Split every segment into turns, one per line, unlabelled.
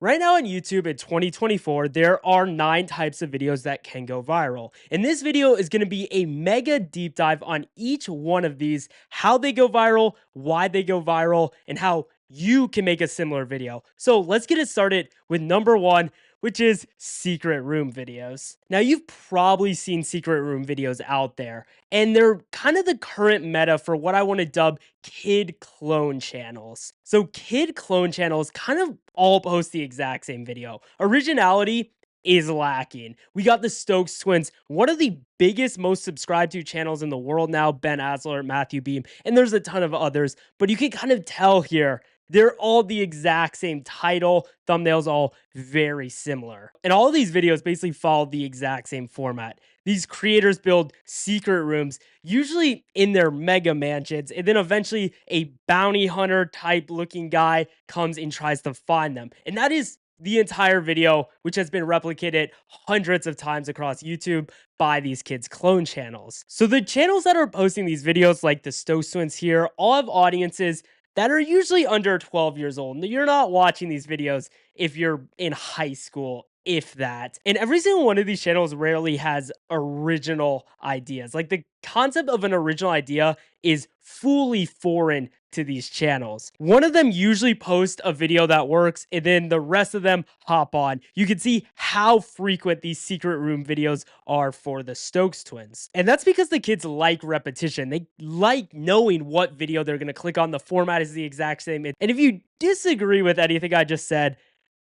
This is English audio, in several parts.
Right now on YouTube in 2024, there are 9 types of videos that can go viral. And this video is going to be a mega deep dive on each one of these, how they go viral, why they go viral, and how you can make a similar video. So let's get it started with number 1, which is secret room videos. Now, you've probably seen secret room videos out there, and they're kind of the current meta for what I want to dub kid clone channels. So kid clone channels kind of all post the exact same video. Originality is lacking. We got the Stokes twins, one of the biggest, most subscribed to channels in the world now, Ben Asler, Matthew Beam, and there's a ton of others, but you can kind of tell here they're all the exact same title, thumbnails all very similar. And all of these videos basically follow the exact same format. These creators build secret rooms, usually in their mega mansions, and then eventually a bounty hunter type looking guy comes and tries to find them. And that is the entire video, which has been replicated hundreds of times across YouTube by these kids' clone channels. So the channels that are posting these videos, like the Stokes twins here, all have audiences that are usually under 12 years old. You're not watching these videos if you're in high school, if that. And every single one of these channels rarely has original ideas. Like, the concept of an original idea is fully foreign to these channels. One of them usually posts a video that works, and then the rest of them hop on. You can see how frequent these secret room videos are for the Stokes twins. And that's because the kids like repetition. They like knowing what video they're going to click on. The format is the exact same. And if you disagree with anything I just said,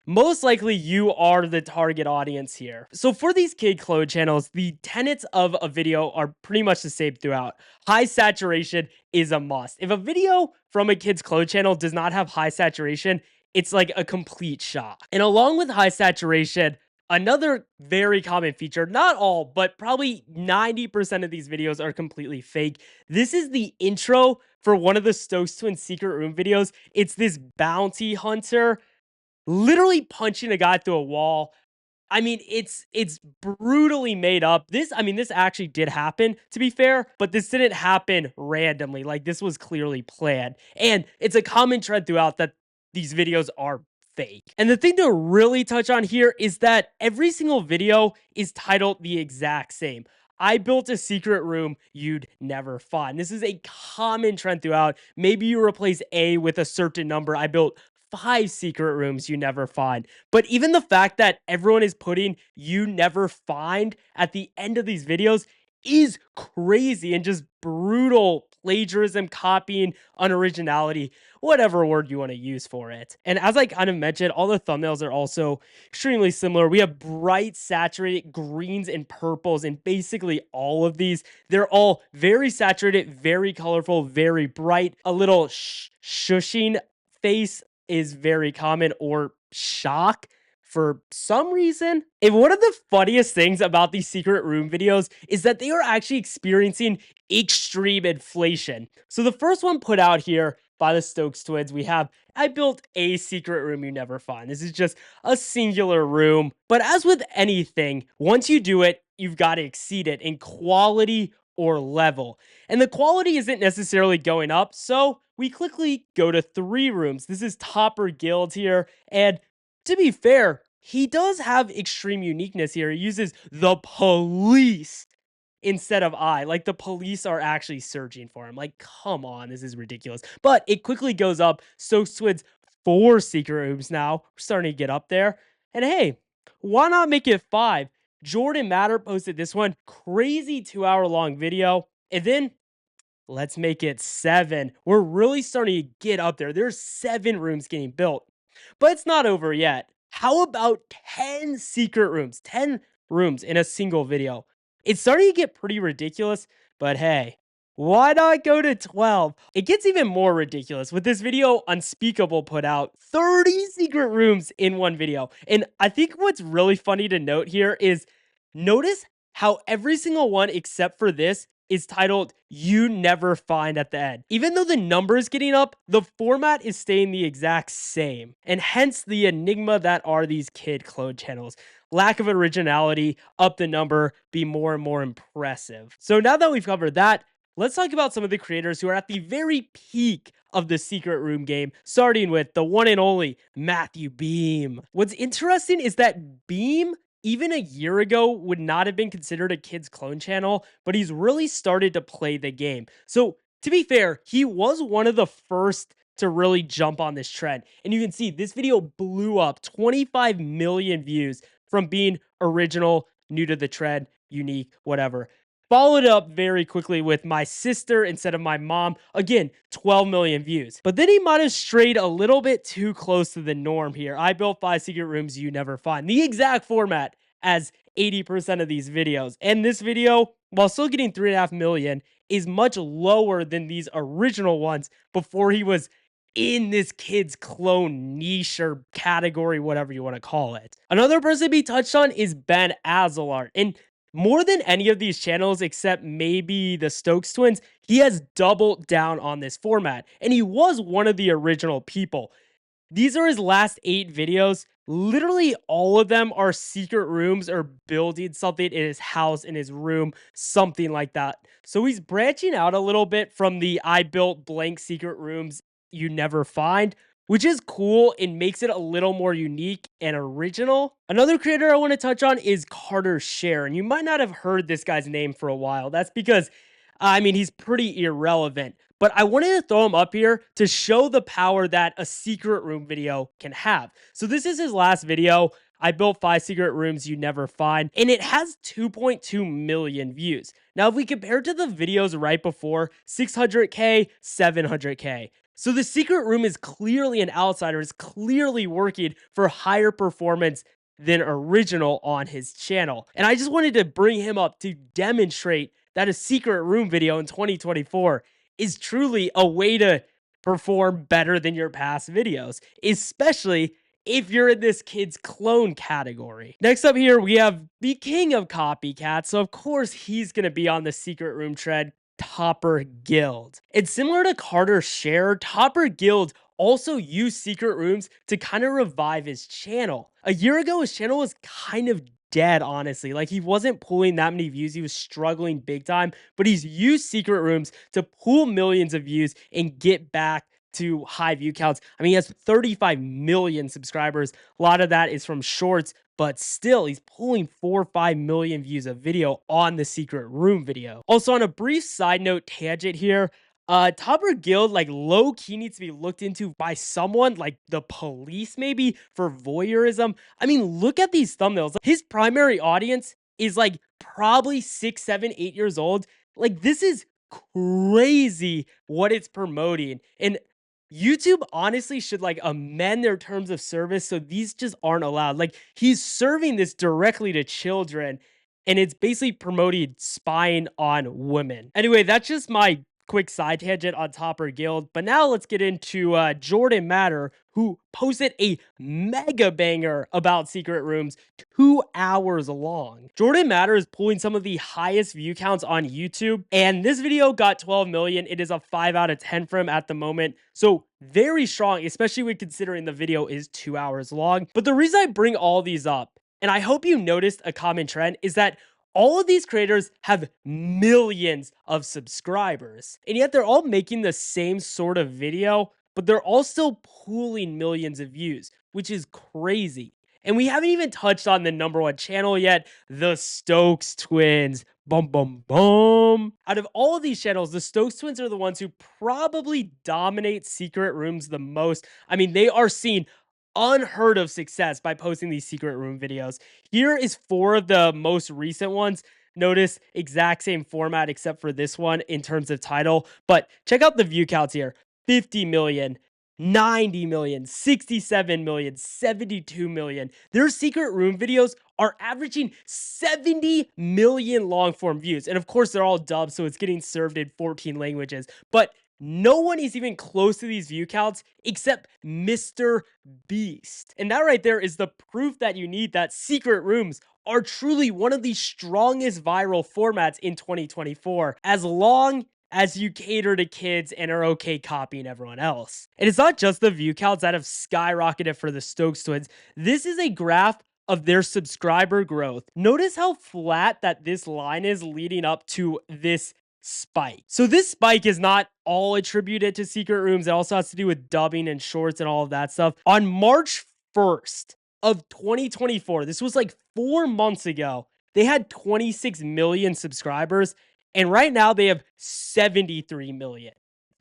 most likely you are the target audience here. So for these kid clone channels, the tenets of a video are pretty much the same throughout. High saturation is a must. If a video from a kid's clone channel does not have high saturation, it's like a complete shock. And along with high saturation, another very common feature, not all, but probably 90% of these videos are completely fake. This is the intro for one of the Stokes twins secret room videos. It's this bounty hunter literally punching a guy through a wall. I mean, it's brutally made up. This actually did happen, to be fair, but this didn't happen randomly. Like, this was clearly planned. And it's a common trend throughout that these videos are fake. And the thing to really touch on here is that every single video is titled the exact same. I built a secret room you'd never find. This is a common trend throughout. Maybe you replace A with a certain number. I built 5 secret rooms you never find. But even the fact that everyone is putting you never find at the end of these videos is crazy and just brutal plagiarism, copying, unoriginality, whatever word you want to use for it. And as I kind of mentioned, all the thumbnails are also extremely similar. We have bright, saturated greens and purples in basically all of these. They're all very saturated, very colorful, very bright. A little shushing face is very common, or shock for some reason. And one of the funniest things about these secret room videos is that they are actually experiencing extreme inflation. So the first one put out here by the Stokes twins, we have, I built a secret room you never find. This is just a singular room. But as with anything, once you do it, you've got to exceed it in quality or level. And the quality isn't necessarily going up, so we quickly go to 3 rooms. This is Topper Guild here, and to be fair, he does have extreme uniqueness here. He uses the police instead of I. Like, the police are actually searching for him. Like, come on, this is ridiculous. But it quickly goes up. Stokes twins 4 secret rooms now. We're starting to get up there. And hey, why not make it 5? Jordan Matter posted this one, crazy 2-hour long video. And then let's make it 7. We're really starting to get up there. There's 7 rooms getting built, but it's not over yet. How about 10 secret rooms? 10 rooms in a single video. It's starting to get pretty ridiculous, but hey, why not go to 12? It gets even more ridiculous with this video Unspeakable put out 30 secret rooms in one video. And I think what's really funny to note here is notice how every single one except for this is titled You Never Find at the end. Even though the number is getting up, the format is staying the exact same. And hence the enigma that are these kid clone channels. Lack of originality, up the number, be more and more impressive. So now that we've covered that, let's talk about some of the creators who are at the very peak of the secret room game, starting with the one and only Matthew Beam. What's interesting is that Beam, even a year ago, would not have been considered a kid's clone channel, but he's really started to play the game. So, to be fair, he was one of the first to really jump on this trend. And you can see this video blew up 25 million views from being original, new to the trend, unique, whatever. Followed up very quickly with my sister instead of my mom. Again, 12 million views. But then he might have strayed a little bit too close to the norm here. I built 5 secret rooms you never find. The exact format as 80% of these videos. And this video, while still getting 3.5 million, is much lower than these original ones before he was in this kid's clone niche or category, whatever you want to call it. Another person to be touched on is Ben Azalart. And more than any of these channels, except maybe the Stokes twins, he has doubled down on this format. And he was one of the original people. These are his last 8 videos. Literally all of them are secret rooms or building something in his house, in his room, something like that. So he's branching out a little bit from the I built blank secret rooms you never find, which is cool and makes it a little more unique and original. Another creator I want to touch on is Carter Share, and you might not have heard this guy's name for a while. That's because, I mean, he's pretty irrelevant. But I wanted to throw him up here to show the power that a secret room video can have. So this is his last video. I built 5 secret rooms you never find, and it has 2.2 million views. Now, if we compare to the videos right before, 600K, 700K. So the secret room is clearly an outsider. It's clearly working for higher performance than original on his channel. And I just wanted to bring him up to demonstrate that a secret room video in 2024 is truly a way to perform better than your past videos, especially if you're in this kid's clone category. Next up here, we have the king of copycats. So of course he's going to be on the secret room trend, Topper Guild. And similar to Carter Share, Topper Guild also used secret rooms to kind of revive his channel. A year ago, his channel was kind of dead, honestly. Like, he wasn't pulling that many views. He was struggling big time, but he's used secret rooms to pull millions of views and get back to high view counts. I mean, he has 35 million subscribers. A lot of that is from shorts, but still, he's pulling 4 or 5 million views of video on the secret room video. Also, on a brief side note tangent here, Topper Guild, like, low-key needs to be looked into by someone, like the police maybe, for voyeurism. I mean, look at these thumbnails. His primary audience is, like, probably 6, 7, 8 years old. Like, this is crazy what it's promoting. And YouTube honestly should, like, amend their terms of service so these just aren't allowed. Like, he's serving this directly to children, and it's basically promoting spying on women. Anyway, that's just my quick side tangent on Topper Guild. But now let's get into Jordan Matter, who posted a mega banger about secret rooms 2 hours long. Jordan Matter is pulling some of the highest view counts on YouTube, and this video got 12 million. It is a 5 out of 10 for him at the moment. So very strong, especially when considering the video is 2 hours long. But the reason I bring all these up, and I hope you noticed a common trend, is that all of these creators have millions of subscribers, and yet they're all making the same sort of video, but they're all still pulling millions of views, which is crazy. And we haven't even touched on the #1 channel yet, the Stokes twins. Boom, boom, boom. Out of all of these channels, the Stokes twins are the ones who probably dominate secret rooms the most. I mean, they are seeing unheard of success by posting these secret room videos. Here is 4 of the most recent ones. Notice exact same format except for this one in terms of title, but check out the view counts here. 50 million, 90 million, 67 million, 72 million. Their secret room videos are averaging 70 million long form views. And of course, they're all dubbed, so it's getting served in 14 languages. But no one is even close to these view counts except Mr. Beast. And that right there is the proof that you need that secret rooms are truly one of the strongest viral formats in 2024, as long as you cater to kids and are okay copying everyone else. And it's not just the view counts that have skyrocketed for the Stokes twins. This is a graph of their subscriber growth. Notice how flat that this line is leading up to this spike. So this spike is not all attributed to secret rooms. It also has to do with dubbing and shorts and all of that stuff. On March 1st of 2024, this was like 4 months ago, they had 26 million subscribers, and right now they have 73 million.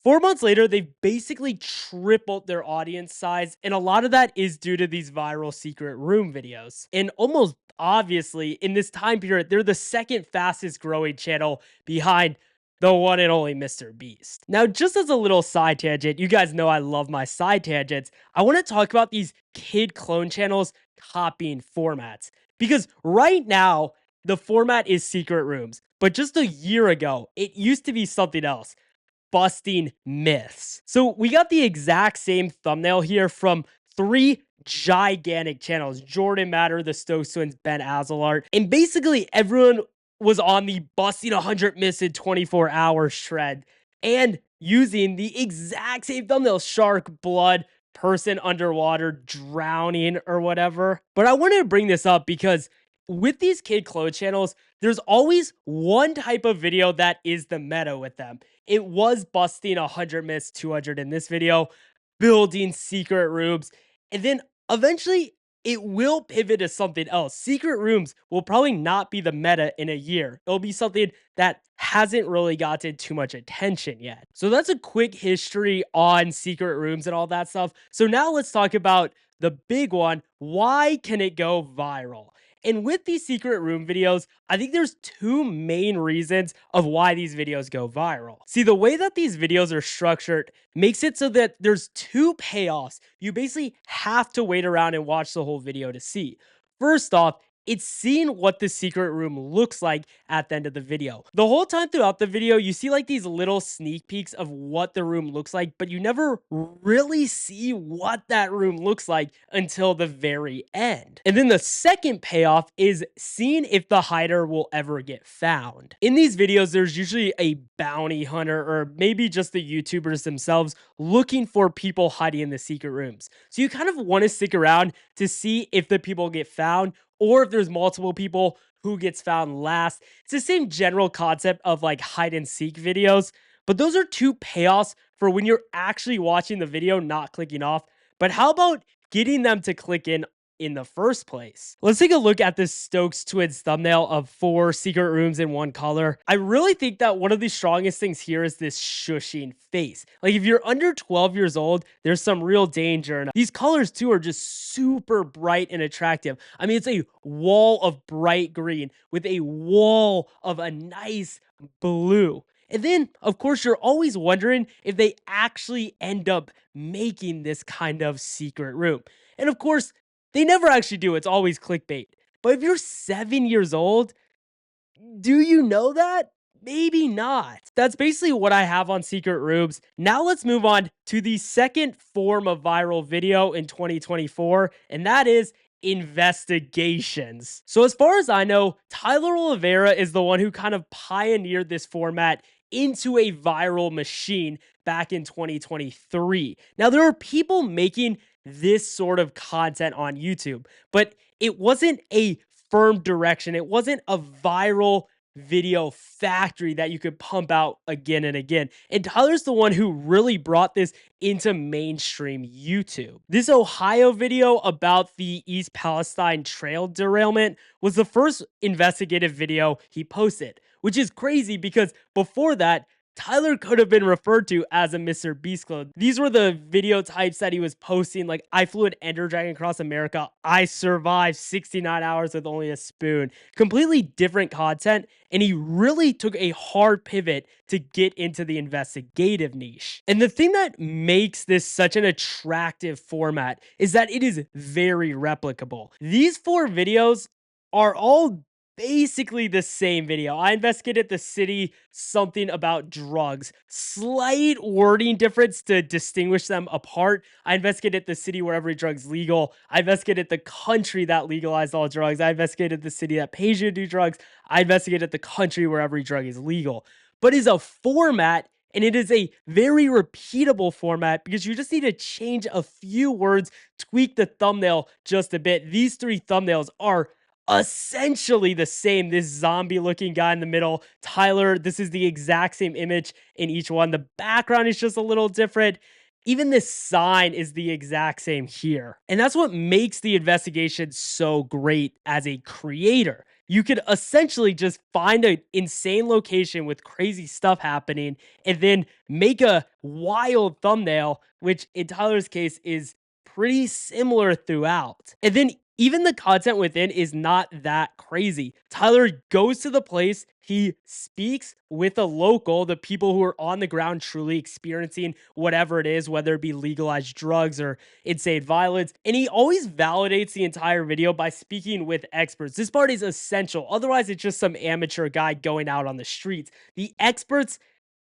4 months later, they've basically tripled their audience size, and a lot of that is due to these viral secret room videos. And almost obviously, in this time period, they're the second fastest growing channel behind the one and only Mr. Beast. Now, just as a little side tangent, you guys know I love my side tangents. I want to talk about these kid clone channels copying formats. Because right now, the format is secret rooms. But just a year ago, it used to be something else: busting myths. So we got the exact same thumbnail here from 3 gigantic channels: Jordan Matter, the Stokes Twins, Ben Azalart, and basically everyone was on the busting 100 myths in 24 hours shred and using the exact same thumbnail: shark, blood, person underwater, drowning, or whatever. But I wanted to bring this up because with these kid clone channels, there's always one type of video that is the meta with them. It was busting 100 myths, 200 in this video, building secret rooms, and then eventually it will pivot to something else. Secret rooms will probably not be the meta in a year. It'll be something that hasn't really gotten too much attention yet. So that's a quick history on secret rooms and all that stuff. So now let's talk about the big one: why can it go viral? And with these secret room videos, I think there's 2 main reasons of why these videos go viral. See, the way that these videos are structured makes it so that there's 2 payoffs you basically have to wait around and watch the whole video to see. First off, it's seeing what the secret room looks like at the end of the video. The whole time throughout the video, you see like these little sneak peeks of what the room looks like, but you never really see what that room looks like until the very end. And then the second payoff is seeing if the hider will ever get found. In these videos, there's usually a bounty hunter or maybe just the YouTubers themselves looking for people hiding in the secret rooms. So you kind of want to stick around to see if the people get found, or if there's multiple people, who gets found last. It's the same general concept of like hide and seek videos, but those are 2 payoffs for when you're actually watching the video, not clicking off. But how about getting them to click in the first place? Let's take a look at this Stokes Twins thumbnail of 4 secret rooms in one color. I really think that one of the strongest things here is this shushing face. Like, if you're under 12 years old, there's some real danger. And these colors too are just super bright and attractive. I mean, it's a wall of bright green with a wall of a nice blue. And then, of course, you're always wondering if they actually end up making this kind of secret room. And of course, they never actually do. It's always clickbait. But if you're 7 years old, do you know that? Maybe not. That's basically what I have on secret rooms. Now let's move on to the second form of viral video in 2024, and that is investigations. So as far as I know, Tyler Oliveira is the one who kind of pioneered this format into a viral machine back in 2023. Now, there are people making this sort of content on YouTube, but it wasn't a firm direction. It wasn't a viral video factory that you could pump out again and again. And Tyler's the one who really brought this into mainstream YouTube. This Ohio video about the East Palestine trail derailment was the first investigative video he posted, which is crazy because before that, Tyler could have been referred to as a Mr. Beast clone. These were the video types that he was posting, like, I flew an ender dragon across America, I survived 69 hours with only a spoon. Completely different content, and he really took a hard pivot to get into the investigative niche. And the thing that makes this such an attractive format is that it is very replicable. These 4 videos are all basically the same video. I investigated the city, something about drugs. Slight wording difference to distinguish them apart. I investigated the city where every drug's legal. I investigated the country that legalized all drugs. I investigated the city that pays you to do drugs. I investigated the country where every drug is legal. But it's a format, and it is a very repeatable format because you just need to change a few words, tweak the thumbnail just a bit. These 3 thumbnails are essentially the same. This zombie looking guy in the middle, Tyler, this is the exact same image in each one. The background is just a little different. Even this sign is the exact same here. And that's what makes the investigation so great as a creator. You could essentially just find an insane location with crazy stuff happening and then make a wild thumbnail, which in Tyler's case is pretty similar throughout. And then even the content within is not that crazy. Tyler goes to the place, he speaks with a local, the people who are on the ground truly experiencing whatever it is, whether it be legalized drugs or insane violence. And he always validates the entire video by speaking with experts. This part is essential. Otherwise, it's just some amateur guy going out on the streets. The experts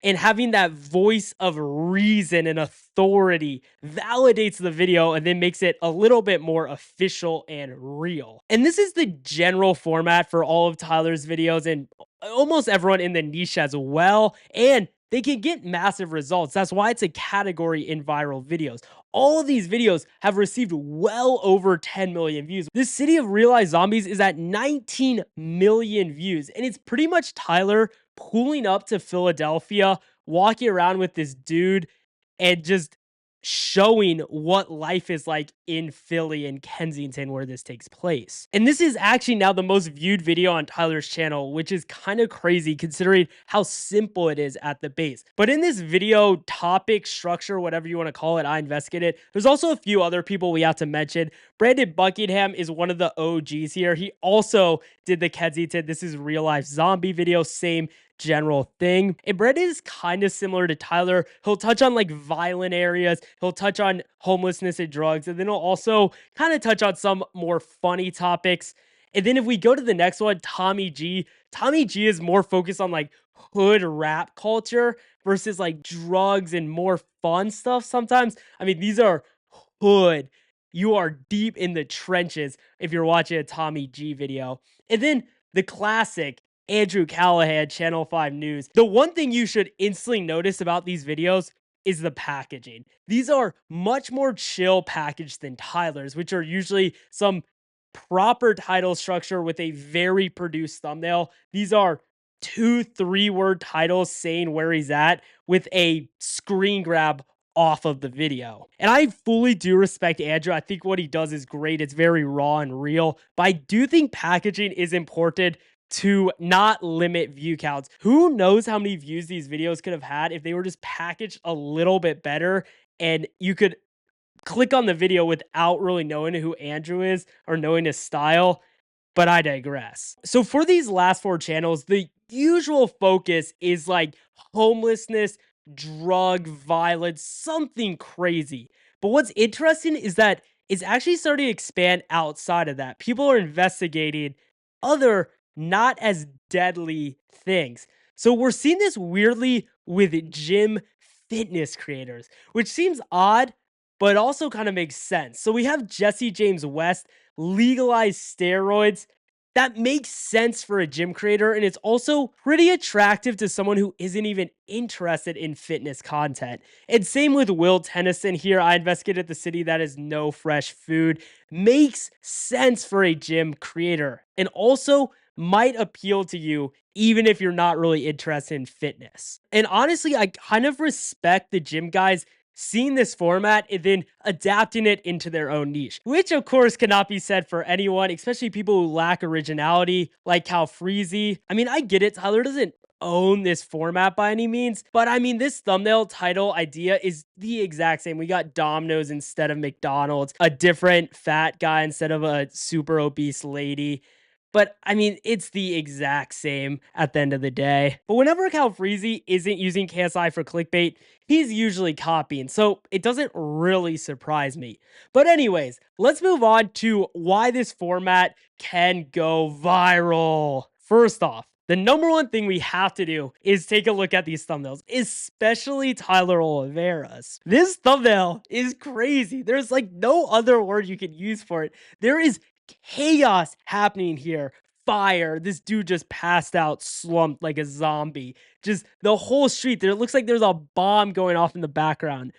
and having that voice of reason and authority validates the video and then makes it a little bit more official and real. And this is the general format for all of Tyler's videos and almost everyone in the niche as well. And they can get massive results. That's why it's a category in viral videos. All of these videos have received well over 10 million views. This City of Realized Zombies is at 19 million views, and it's pretty much Tyler pulling up to Philadelphia, walking around with this dude, and just showing what life is like in Philly and Kensington where this takes place. And this is actually now the most viewed video on Tyler's channel, which is kind of crazy considering how simple it is at the base. But in this video topic, structure, whatever you want to call it, I investigated. There's also a few other people we have to mention. Brandon Buckingham is one of the OGs here. He also did the Kensington This Is Real Life Zombie video, same general thing. And Brandon is kind of similar to Tyler. He'll touch on like violent areas, he'll touch on homelessness and drugs, and then he'll also kind of touch on some more funny topics. And then if we go to the next one, Tommy G is more focused on like hood rap culture versus like drugs and more fun stuff sometimes. I mean, these are hood. You are deep in the trenches if you're watching a Tommy G video. And then the classic Andrew Callahan, Channel 5 News. The one thing you should instantly notice about these videos is the packaging. These are much more chill packaged than Tyler's, which are usually some proper title structure with a very produced thumbnail. These are 2-3 word titles saying where he's at with a screen grab off of the video. And I fully do respect Andrew. I think what he does is great. It's very raw and real, but I do think packaging is important to not limit view counts. Who knows how many views these videos could have had if they were just packaged a little bit better and you could click on the video without really knowing who Andrew is or knowing his style. But I digress. So for these last 4 channels, the usual focus is like homelessness, drug, violence, something crazy. But what's interesting is that it's actually starting to expand outside of that. People are investigating other not as deadly things. So we're seeing this weirdly with gym fitness creators, which seems odd, but also kind of makes sense. So we have Jesse James West legalize steroids. That makes sense for a gym creator, and it's also pretty attractive to someone who isn't even interested in fitness content. And same with Will Tennyson here. I investigated the city that has no fresh food. Makes sense for a gym creator, and also might appeal to you even if you're not really interested in fitness. And honestly, I kind of respect the gym guys seeing this format and then adapting it into their own niche, which of course cannot be said for anyone, especially people who lack originality like Cal Freezy. I mean, I get it. Tyler doesn't own this format by any means, but I mean, this thumbnail title idea is the exact same. We got Domino's instead of McDonald's, a different fat guy instead of a super obese lady. But I mean, it's the exact same at the end of the day. But whenever Cal Freezy isn't using KSI for clickbait, he's usually copying. So it doesn't really surprise me. But anyways, let's move on to why this format can go viral. First off, the number one thing we have to do is take a look at these thumbnails, especially Tyler Oliveira's. This thumbnail is crazy. There's like no other word you can use for it. There is chaos happening here. Fire. This dude just passed out, slumped like a zombie. Just the whole street there. It looks like there's a bomb going off in the background.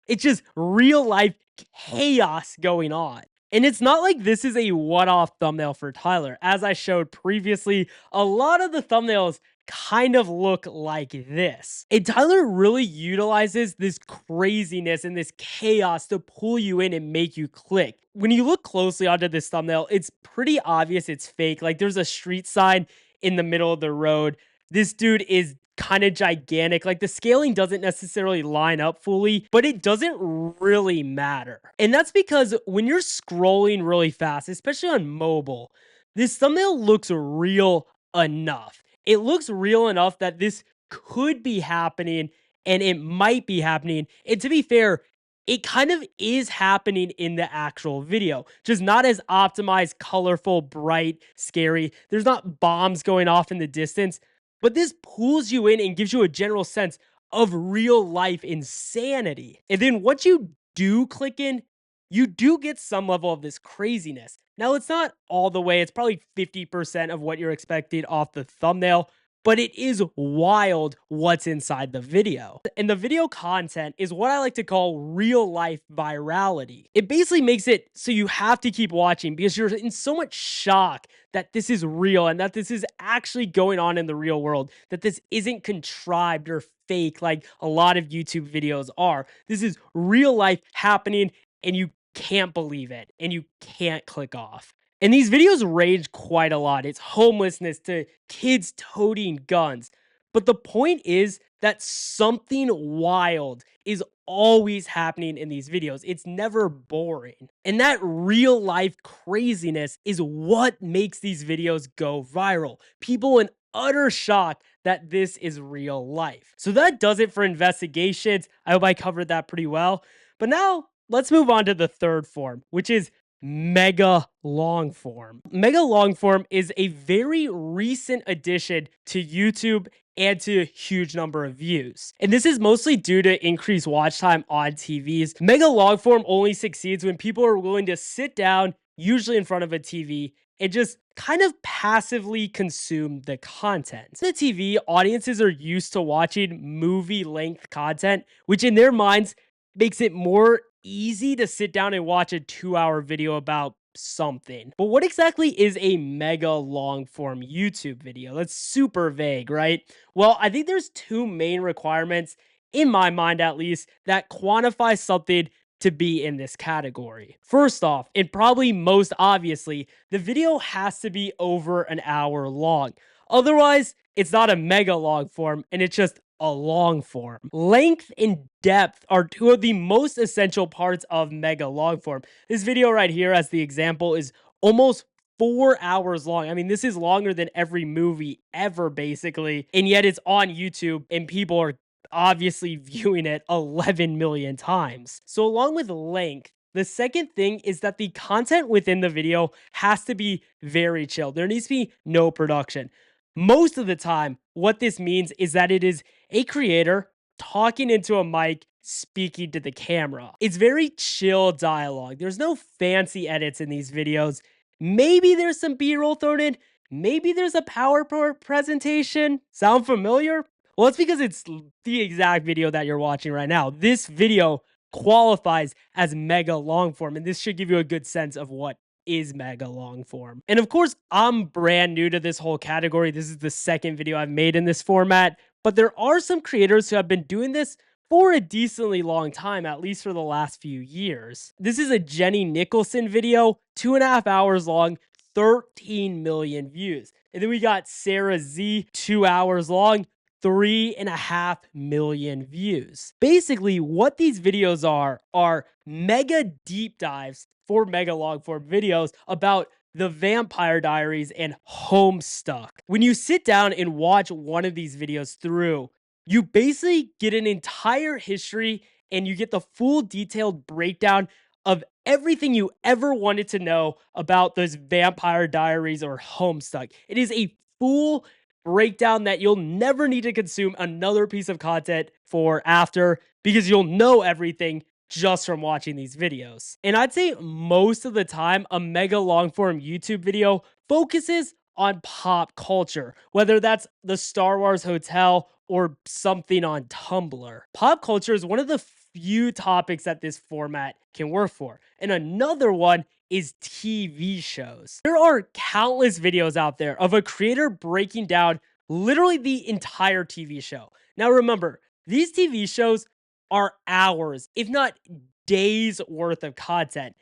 It's just real life chaos going on. And it's not like this is a one-off thumbnail for Tyler. As I showed previously, a lot of the thumbnails kind of look like this. And Tyler really utilizes this craziness and this chaos to pull you in and make you click. When you look closely onto this thumbnail, it's pretty obvious it's fake. Like there's a street sign in the middle of the road. This dude is kind of gigantic. Like the scaling doesn't necessarily line up fully, but it doesn't really matter. And that's because when you're scrolling really fast, especially on mobile, this thumbnail looks real enough. It looks real enough that this could be happening and it might be happening. And to be fair, it kind of is happening in the actual video, just not as optimized, colorful, bright, scary. There's not bombs going off in the distance, but this pulls you in and gives you a general sense of real life insanity. And then once you do click in, you do get some level of this craziness. Now, it's not all the way, it's probably 50% of what you're expecting off the thumbnail, but it is wild what's inside the video. And the video content is what I like to call real life virality. It basically makes it so you have to keep watching because you're in so much shock that this is real and that this is actually going on in the real world, that this isn't contrived or fake like a lot of YouTube videos are. This is real life happening and you can't believe it and you can't click off. And these videos range quite a lot. It's homelessness to kids toting guns. But the point is that something wild is always happening in these videos. It's never boring. And that real life craziness is what makes these videos go viral. People in utter shock that this is real life. So that does it for investigations. I hope I covered that pretty well. But now let's move on to the third form, which is mega long form. Mega long form is a very recent addition to YouTube and to a huge number of views. And this is mostly due to increased watch time on TVs. Mega long form only succeeds when people are willing to sit down, usually in front of a TV, and just kind of passively consume the content. The TV, audiences are used to watching movie length content, which in their minds makes it more easy to sit down and watch a 2-hour video about something. But what exactly is a mega long form YouTube video? That's super vague, right? Well, I think there's two main requirements, in my mind at least, that quantify something to be in this category. First off, and probably most obviously, the video has to be over an hour long. Otherwise, it's not a mega long form and it's just a long form. Length and depth are two of the most essential parts of mega long form. This video right here, as the example, is almost 4 hours long. I mean, this is longer than every movie ever, basically. And yet it's on YouTube and people are obviously viewing it 11 million times. So along with length, the second thing is that the content within the video has to be very chill. There needs to be no production. Most of the time, what this means is that it is a creator talking into a mic, speaking to the camera. It's very chill dialogue. There's no fancy edits in these videos. Maybe there's some B-roll thrown in. Maybe there's a PowerPoint presentation. Sound familiar? Well, it's because it's the exact video that you're watching right now. This video qualifies as mega long form, and this should give you a good sense of what is mega long form. And of course, I'm brand new to this whole category. This is the second video I've made in this format, but there are some creators who have been doing this for a decently long time, at least for the last few years. This is a Jenny Nicholson video, 2.5 hours long, 13 million views. And then we got Sarah Z, 2 hours long, 3.5 million views. Basically, what these videos are mega deep dives for mega long form videos about the Vampire Diaries and Homestuck. When you sit down and watch one of these videos through, you basically get an entire history and you get the full detailed breakdown of everything you ever wanted to know about those Vampire Diaries or Homestuck. It is a full breakdown that you'll never need to consume another piece of content for after, because you'll know everything just from watching these videos. And I'd say most of the time, a mega long form YouTube video focuses on pop culture, whether that's the Star Wars Hotel or something on Tumblr. Pop culture is one of the few topics that this format can work for. And another one is TV shows. There are countless videos out there of a creator breaking down literally the entire TV show. Now remember, these TV shows are hours, if not days worth of content.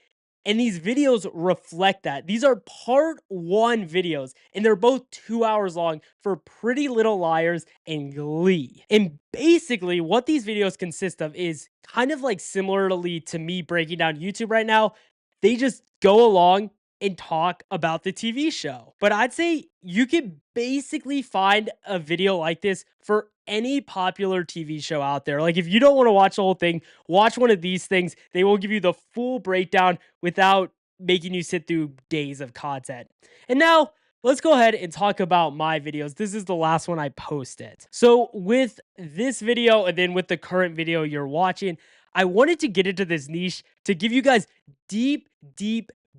And these videos reflect that. These are part one videos, and they're both 2 hours long for Pretty Little Liars and Glee. And basically, what these videos consist of is kind of like similarly to me breaking down YouTube right now. They just go along and talk about the TV show. But I'd say you could basically find a video like this for any popular TV show out there. Like if you don't want to watch the whole thing, watch one of these things. They will give you the full breakdown without making you sit through days of content. And now let's go ahead and talk about my videos. This is the last one I posted. So with this video and then with the current video you're watching, I wanted to get into this niche to give you guys deep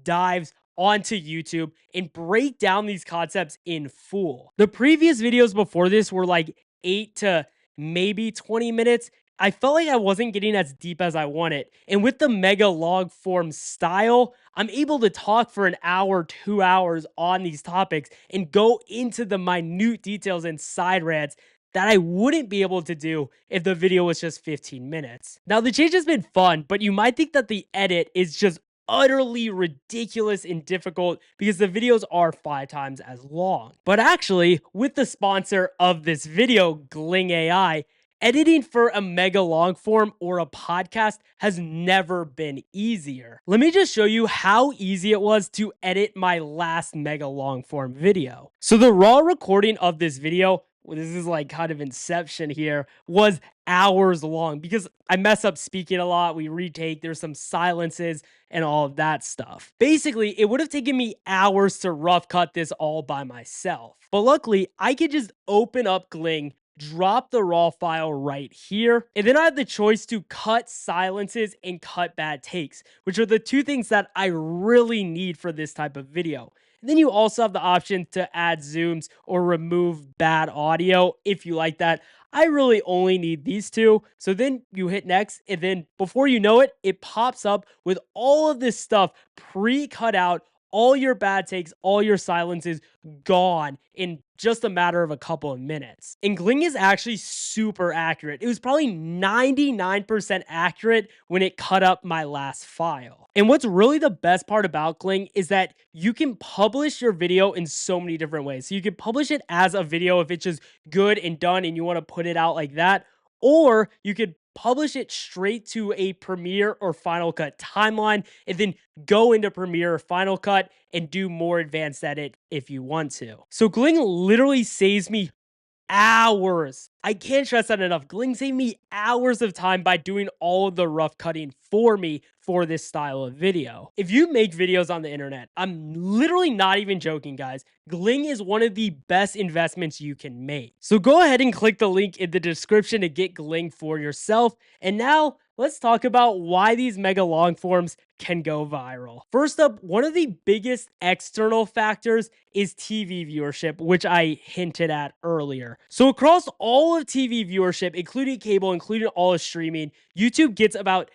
dives onto YouTube and break down these concepts in full. The previous videos before this were like 8 to maybe 20 minutes. I felt like I wasn't getting as deep as I wanted. And with the mega long form style, I'm able to talk for an hour, 2 hours on these topics and go into the minute details and side rants that I wouldn't be able to do if the video was just 15 minutes. Now, the change has been fun, but you might think that the edit is just utterly ridiculous and difficult because the videos are 5 times as long. But actually, with the sponsor of this video, Gling AI, editing for a mega long form or a podcast has never been easier. Let me just show you how easy it was to edit my last mega long form video. So the raw recording of this video, well, this is like kind of inception here, was hours long because I mess up speaking a lot. We retake, there's some silences and all of that stuff. Basically, it would have taken me hours to rough cut this all by myself. But luckily, I could just open up Gling, drop the raw file right here, and then I have the choice to cut silences and cut bad takes, which are the two things that I really need for this type of video. And then you also have the option to add zooms or remove bad audio if you like that. I really only need these two. So then you hit next, and then before you know it, it pops up with all of this stuff pre-cut out, all your bad takes, all your silences gone in just a matter of a couple of minutes. And Gling is actually super accurate. It was probably 99% accurate when it cut up my last file. And what's really the best part about Gling is that you can publish your video in so many different ways. So you can publish it as a video if it's just good and done and you want to put it out like that, or you could publish it straight to a Premiere or Final Cut timeline, and then go into Premiere or Final Cut and do more advanced edit if you want to. So Gling literally saves me hours. I can't stress that enough. Gling saved me hours of time by doing all of the rough cutting for me for this style of video. If you make videos on the internet, I'm literally not even joking, guys. Gling is one of the best investments you can make. So go ahead and click the link in the description to get Gling for yourself. And now let's talk about why these mega long forms can go viral. First up, one of the biggest external factors is TV viewership, which I hinted at earlier. So across all of TV viewership, including cable, including all of streaming, YouTube gets about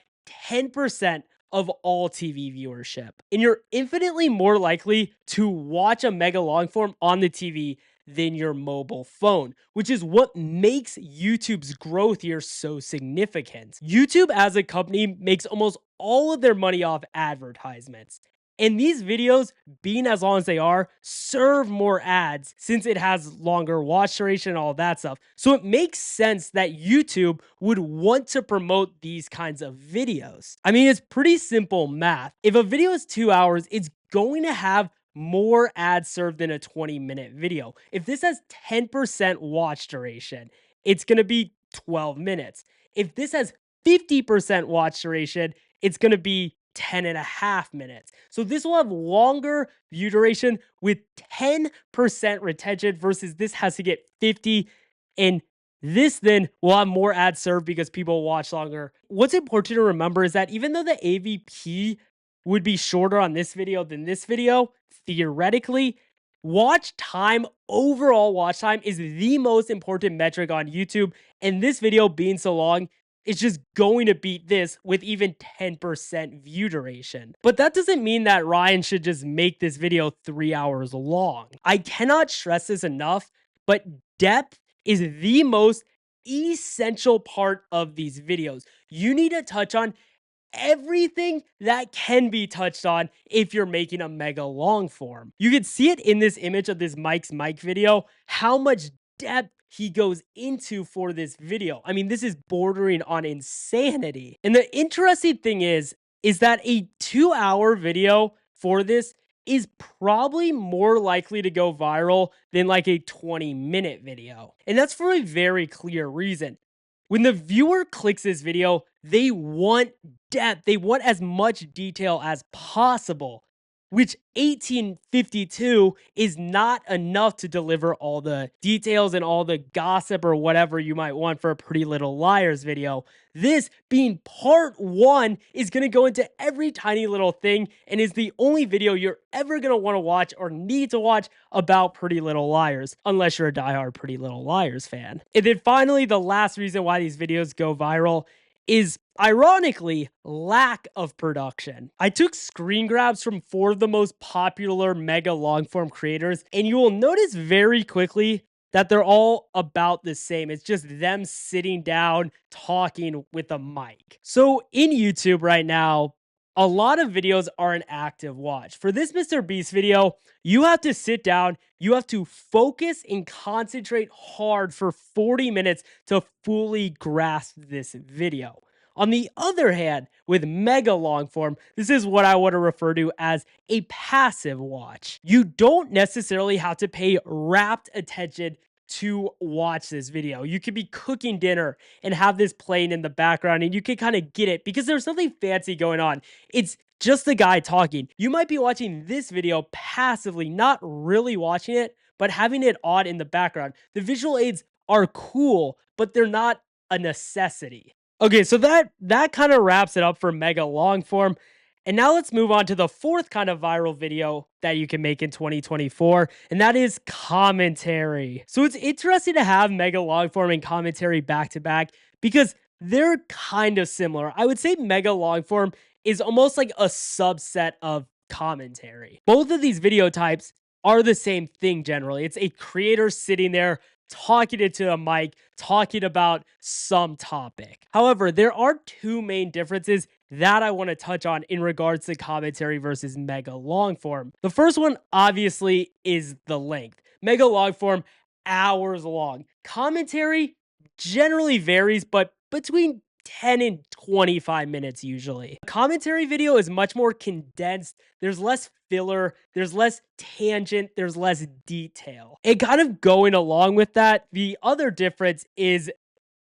10% of all TV viewership. And you're infinitely more likely to watch a mega long form on the TV than your mobile phone, which is what makes YouTube's growth here so significant. YouTube as a company makes almost all of their money off advertisements. And these videos, being as long as they are, serve more ads since it has longer watch duration and all that stuff. So it makes sense that YouTube would want to promote these kinds of videos. I mean, it's pretty simple math. If a video is 2 hours, it's going to have more ads served than a 20-minute video. If this has 10% watch duration, it's going to be 12 minutes. If this has 50% watch duration, it's going to be 10 and a half minutes. So this will have longer view duration with 10% retention versus this has to get 50, and this then will have more ads served because people watch longer. What's important to remember is that even though the AVP would be shorter on this video than this video, theoretically, watch time, overall watch time, is the most important metric on YouTube. And this video being so long is just going to beat this with even 10% view duration. But that doesn't mean that Ryan should just make this video 3 hours long. I cannot stress this enough, but depth is the most essential part of these videos. You need to touch on everything that can be touched on if you're making a mega long form. You can see it in this image of this Mike's Mike video, how much depth he goes into for this video. I mean, this is bordering on insanity. And the interesting thing is that a 2-hour video for this is probably more likely to go viral than like a 20-minute video. And that's for a very clear reason. When the viewer clicks this video, they want depth. They want as much detail as possible, which 1852 is not enough to deliver all the details and all the gossip or whatever you might want for a Pretty Little Liars video. This, being part one, is going to go into every tiny little thing and is the only video you're ever going to want to watch or need to watch about Pretty Little Liars, unless you're a diehard Pretty Little Liars fan. And then finally, the last reason why these videos go viral is, ironically, lack of production. I took screen grabs from 4 of the most popular mega long-form creators, and you will notice very quickly that they're all about the same. It's just them sitting down, talking with a mic. So in YouTube right now, a lot of videos are an active watch. For this Mr. Beast video, you have to sit down, you have to focus and concentrate hard for 40 minutes to fully grasp this video. On the other hand, with mega long form, this is what I want to refer to as a passive watch. You don't necessarily have to pay rapt attention to watch this video. You could be cooking dinner and have this playing in the background and you can kind of get it because there's something fancy going on. It's just a guy talking. You might be watching this video passively, not really watching it, but having it on in the background. The visual aids are cool, but they're not a necessity. Okay, so that kind of wraps it up for mega long form. And now let's move on to the fourth kind of viral video that you can make in 2024, and that is commentary. So it's interesting to have mega long form and commentary back to back because they're kind of similar. I would say mega long form is almost like a subset of commentary. Both of these video types are the same thing generally. It's a creator sitting there talking into a mic, talking about some topic. However, there are 2 main differences that I want to touch on in regards to commentary versus mega long form. The first one, obviously, is the length. Mega long form, hours long. Commentary generally varies, but between 10 and 25 minutes usually. A commentary video is much more condensed. There's less filler, there's less tangent, there's less detail. And kind of going along with that, the other difference is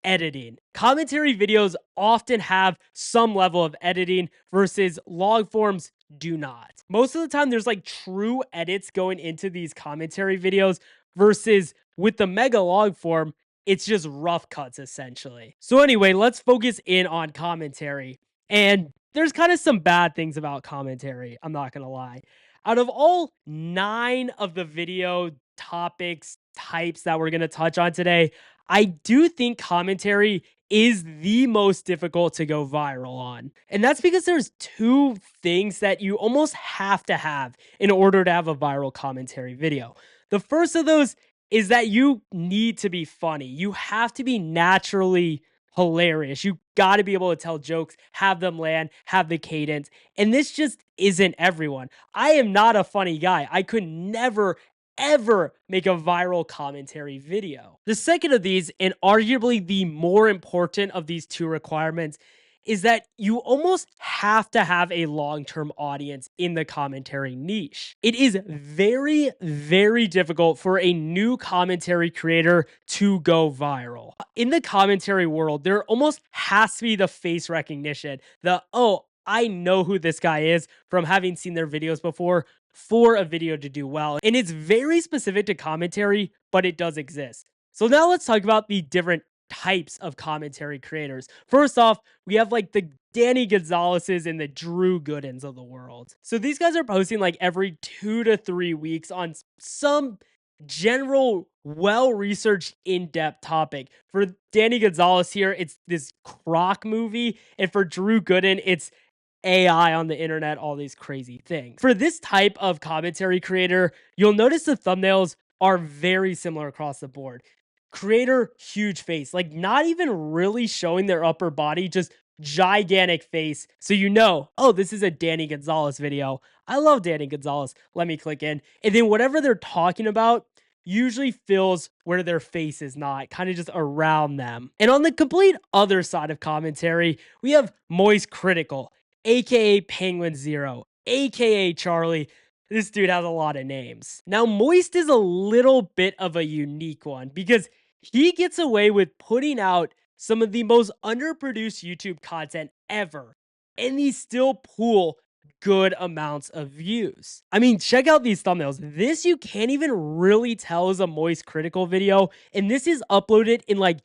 editing. Commentary videos often have some level of editing versus long forms do not. Most of the time there's like true edits going into these commentary videos versus with the mega long form, it's just rough cuts essentially. So anyway, let's focus in on commentary. And there's kind of some bad things about commentary, I'm not going to lie. Out of all 9 of the video topics, types that we're going to touch on today, I do think commentary is the most difficult to go viral on. And that's because there's 2 things that you almost have to have in order to have a viral commentary video. The first of those is that you need to be funny. You have to be naturally hilarious. You got to be able to tell jokes, have them land, have the cadence. And this just isn't everyone. I am not a funny guy. I could never, ever make a viral commentary video. The second of these, and arguably the more important of these 2 requirements, is that you almost have to have a long-term audience in the commentary niche. It is very, very difficult for a new commentary creator to go viral. In the commentary world, there almost has to be the face recognition, oh, I know who this guy is from having seen their videos before for a video to do well. And it's very specific to commentary, but it does exist. So now let's talk about the different types of commentary creators. First off, we have like the Danny Gonzalez's and the Drew Goodens of the world. So these guys are posting like every 2 to 3 weeks on some general, well-researched, in-depth topic. For Danny Gonzalez here, it's this croc movie, and for Drew Gooden, it's AI on the internet, all these crazy things. For this type of commentary creator, you'll notice the thumbnails are very similar across the board. Creator, huge face, like not even really showing their upper body, just gigantic face. So you know, oh, this is a Danny Gonzalez video. I love Danny Gonzalez. Let me click in. And then whatever they're talking about usually fills where their face is not, kind of just around them. And on the complete other side of commentary, we have Moist Critical, aka Penguin Zero, aka Charlie. This dude has a lot of names. Now, Moist is a little bit of a unique one because he gets away with putting out some of the most underproduced YouTube content ever, and these still pull good amounts of views. I mean, check out these thumbnails. This you can't even really tell is a Moist Critical video, and this is uploaded in like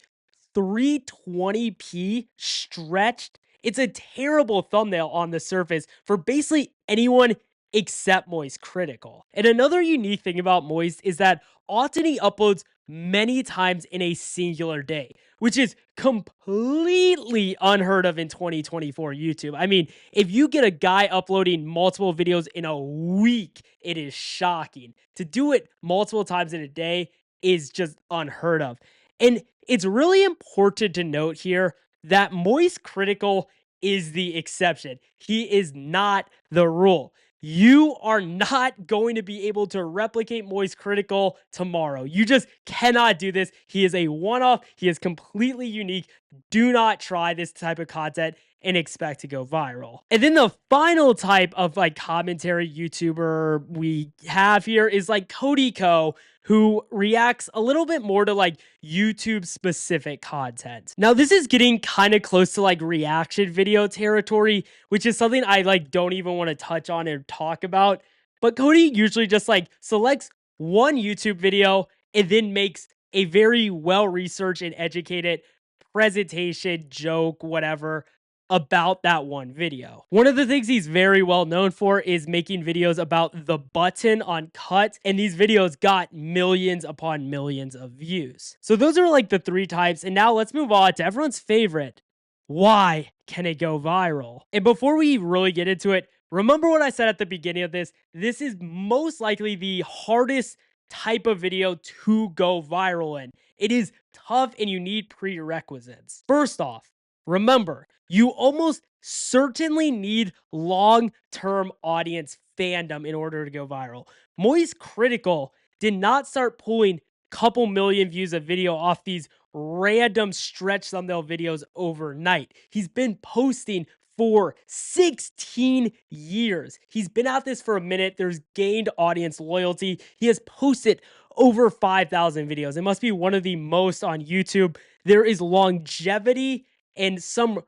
320p stretched. It's a terrible thumbnail on the surface for basically anyone except Moist Critical. And another unique thing about Moist is that often he uploads many times in a singular day, which is completely unheard of in 2024 YouTube. I mean, if you get a guy uploading multiple videos in a week, it is shocking. To do it multiple times in a day is just unheard of. And it's really important to note here that Moist Critical is the exception. He is not the rule. You are not going to be able to replicate Moist Critical tomorrow. You just cannot do this. He is a one-off. He is completely unique. Do not try this type of content and expect to go viral. And then the final type of like commentary YouTuber we have here is like Cody Co, who reacts a little bit more to like YouTube specific content. Now this is getting kind of close to like reaction video territory, which is something I like don't even want to touch on and talk about. But Cody usually just like selects one YouTube video and then makes a very well-researched and educated presentation, joke, whatever, about that one video. One of the things he's very well known for is making videos about the button on cut, and these videos got millions upon millions of views. So those are like the three types, and now let's move on to everyone's favorite. Why can it go viral? And before we really get into it, remember what I said at the beginning of this. This is most likely the hardest type of video to go viral in. It is tough and you need prerequisites. First off, remember, you almost certainly need long-term audience fandom in order to go viral. Moist Critical did not start pulling couple million views of video off these random stretch thumbnail videos overnight. He's been posting for 16 years. He's been at this for a minute. There's gained audience loyalty. He has posted over 5,000 videos. It must be one of the most on YouTube. There is longevity and some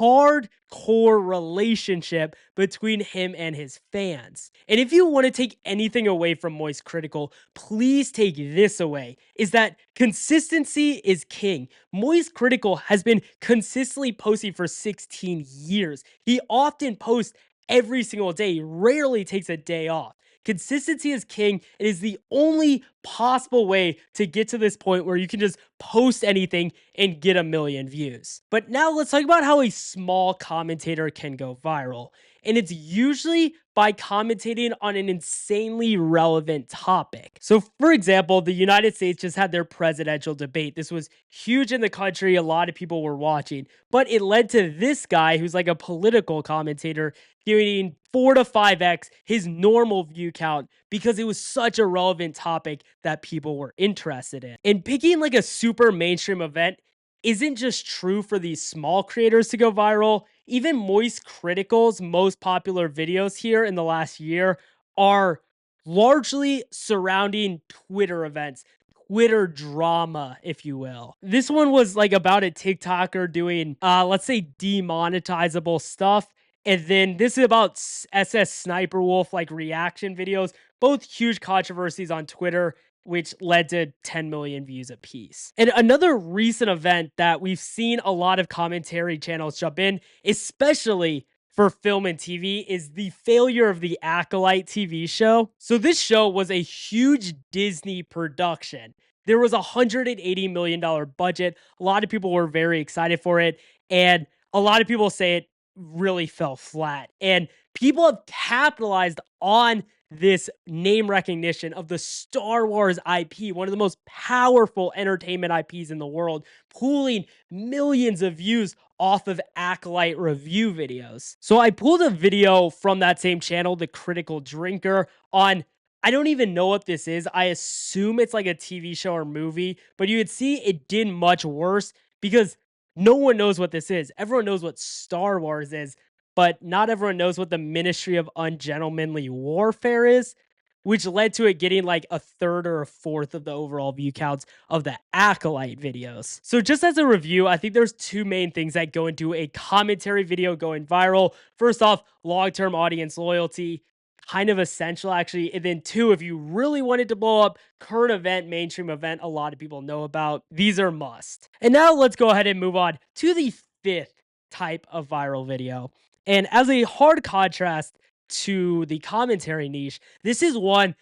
hardcore relationship between him and his fans. And if you want to take anything away from Moist Critical, please take this away, is that consistency is king. Moist Critical has been consistently posting for 16 years. He often posts every single day. He rarely takes a day off. Consistency is king. It is the only possible way to get to this point where you can just post anything and get a million views. But now let's talk about how a small commentator can go viral. And it's usually by commentating on an insanely relevant topic. So for example, the United States just had their presidential debate. This was huge in the country. A lot of people were watching, but it led to this guy who's like a political commentator getting 4 to 5x his normal view count because it was such a relevant topic that people were interested in. And picking like a super mainstream event isn't just true for these small creators to go viral. Even Moist Critical's most popular videos here in the last year are largely surrounding Twitter events, Twitter drama, if you will. This one was like about a TikToker doing, let's say, demonetizable stuff. And then this is about SS Sniper Wolf, like reaction videos, both huge controversies on Twitter, which led to 10 million views apiece. And another recent event that we've seen a lot of commentary channels jump in, especially for film and TV is the failure of the Acolyte TV show. So this show was a huge Disney production. There was a $180 million budget. A lot of people were very excited for it. And a lot of people say it really fell flat. And people have capitalized on this name recognition of the Star Wars IP, one of the most powerful entertainment IPs in the world, pulling millions of views off of Acolyte review videos. So I pulled a video from that same channel, The Critical Drinker, on I don't even know what this is. I assume it's like a TV show or movie, but you would see it did much worse because no one knows what this is. Everyone knows what Star Wars is, but not everyone knows what the Ministry of Ungentlemanly Warfare is, which led to it getting like a third or a fourth of the overall view counts of the Acolyte videos. So just as a review, I think there's two main things that go into a commentary video going viral. First off, long-term audience loyalty, kind of essential actually. And then two, if you really wanted to blow up, current event, mainstream event, a lot of people know about, these are must. And now let's go ahead and move on to the fifth type of viral video. And as a hard contrast to the commentary niche, this is one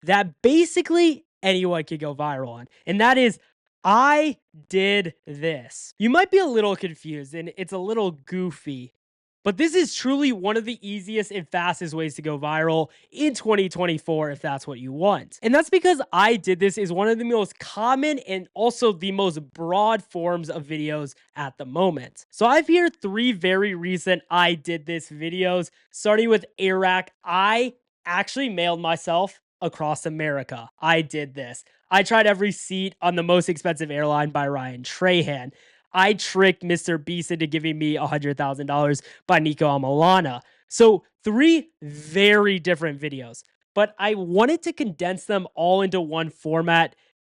that basically anyone could go viral on. And that is, I did this. You might be a little confused and it's a little goofy, but this is truly one of the easiest and fastest ways to go viral in 2024 if that's what you want. And that's because I did this is one of the most common and also the most broad forms of videos at the moment. So I've here three very recent I did this videos, starting with Iraq. I actually mailed myself across America. I did this. I tried every seat on the most expensive airline by Ryan Trahan. I tricked Mr. Beast into giving me $100,000 by Nico Amalana. So three very different videos, but I wanted to condense them all into one format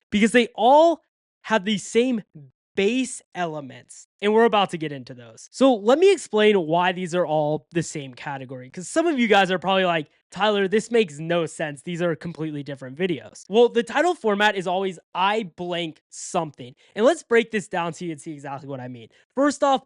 because they all have the same base elements, and we're about to get into those. So let me explain why these are all the same category, because some of you guys are probably like, Tyler, this makes no sense. These are completely different videos. Well, the title format is always I blank something. And let's break this down so you can see exactly what I mean. First off,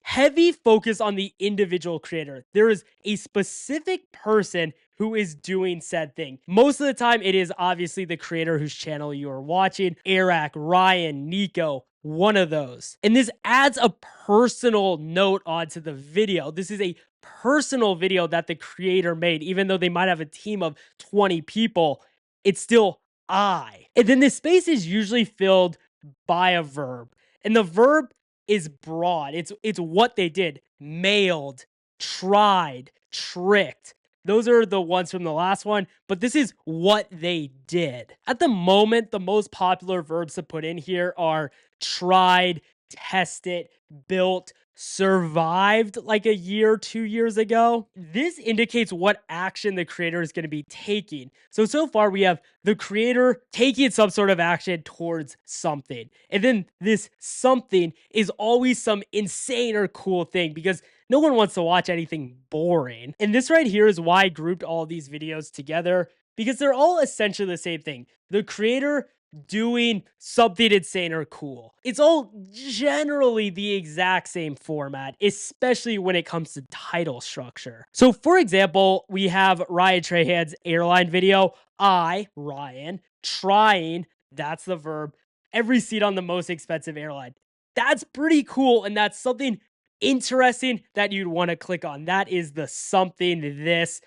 heavy focus on the individual creator. There is a specific person who is doing said thing. Most of the time, it is obviously the creator whose channel you are watching. Eric, Ryan, Nico, one of those. And this adds a personal note onto the video. This is a personal video that the creator made, even though they might have a team of 20 people, it's still I. And then this space is usually filled by a verb. And the verb is broad. It's what they did. Mailed, tried, tricked. Those are the ones from the last one, but this is what they did. At the moment, the most popular verbs to put in here are tried, tested, built, survived like a year, 2 years ago. This indicates what action the creator is going to be taking. So far we have the creator taking some sort of action towards something. And then this something is always some insane or cool thing because no one wants to watch anything boring. And this right here is why I grouped all these videos together, because they're all essentially the same thing. The creator doing something insane or cool. It's all generally the exact same format, especially when it comes to title structure. So for example, we have Ryan Trahan's airline video. I, Ryan, trying, that's the verb, every seat on the most expensive airline. That's pretty cool, and that's something interesting that you'd want to click on. That is the something, this,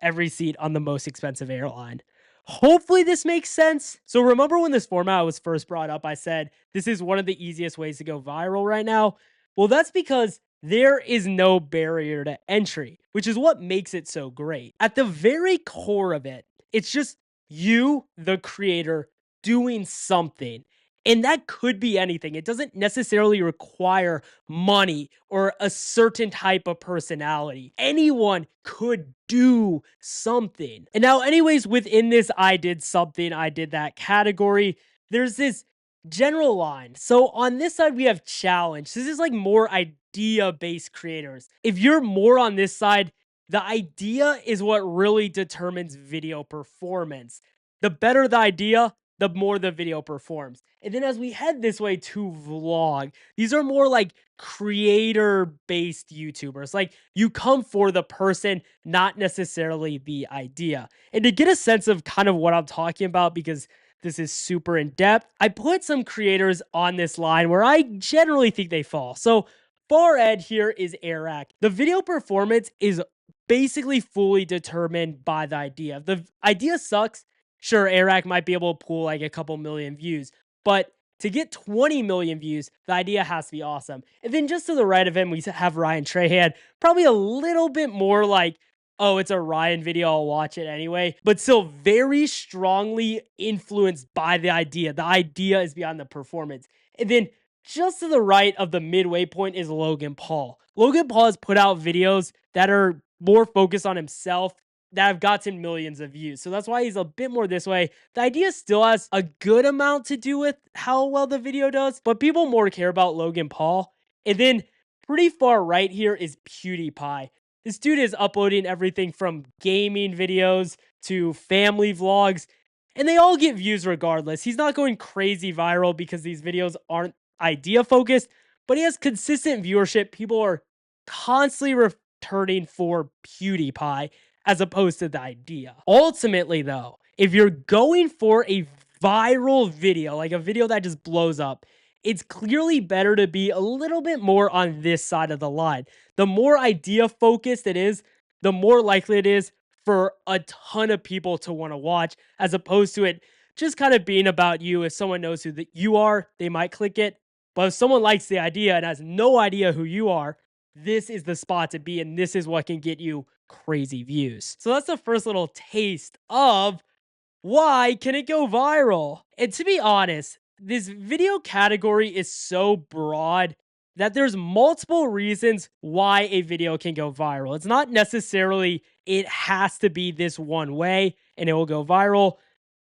every seat on the most expensive airline. Hopefully this makes sense. So remember when this format was first brought up, I said, this is one of the easiest ways to go viral right now. Well, that's because there is no barrier to entry, which is what makes it so great. At the very core of it, it's just you, the creator, doing something. And that could be anything. It doesn't necessarily require money or a certain type of personality. Anyone could do something. And now, anyways, within this I did something, I did that category, there's this general line. So on this side, we have challenge. This is like more idea-based creators. If you're more on this side, the idea is what really determines video performance. The better the idea, the more the video performs. And then as we head this way to vlog, these are more like creator based YouTubers. Like you come for the person, not necessarily the idea. And to get a sense of kind of what I'm talking about, because this is super in depth, I put some creators on this line where I generally think they fall. So far ed here is Eric. The video performance is basically fully determined by the idea. If the idea sucks, sure, Eric might be able to pull like a couple million views, but to get 20 million views, the idea has to be awesome. And then just to the right of him, we have Ryan Trahan, probably a little bit more like, oh, it's a Ryan video, I'll watch it anyway, but still very strongly influenced by the idea. The idea is beyond the performance. And then just to the right of the midway point is Logan Paul. Logan Paul has put out videos that are more focused on himself that have gotten millions of views. So that's why he's a bit more this way. The idea still has a good amount to do with how well the video does, but people more care about Logan Paul. And then pretty far right here is PewDiePie. This dude is uploading everything from gaming videos to family vlogs, and they all get views regardless. He's not going crazy viral because these videos aren't idea focused, but he has consistent viewership. People are constantly returning for PewDiePie as opposed to the idea. Ultimately, though, if you're going for a viral video, like a video that just blows up, it's clearly better to be a little bit more on this side of the line. The more idea focused it is, the more likely it is for a ton of people to want to watch, as opposed to it just kind of being about you. If someone knows who you are, they might click it. But if someone likes the idea and has no idea who you are, this is the spot to be, and this is what can get you crazy views. So that's the first little taste of why can it go viral. And to be honest, this video category is so broad that there's multiple reasons why a video can go viral. It's not necessarily it has to be this one way and it will go viral.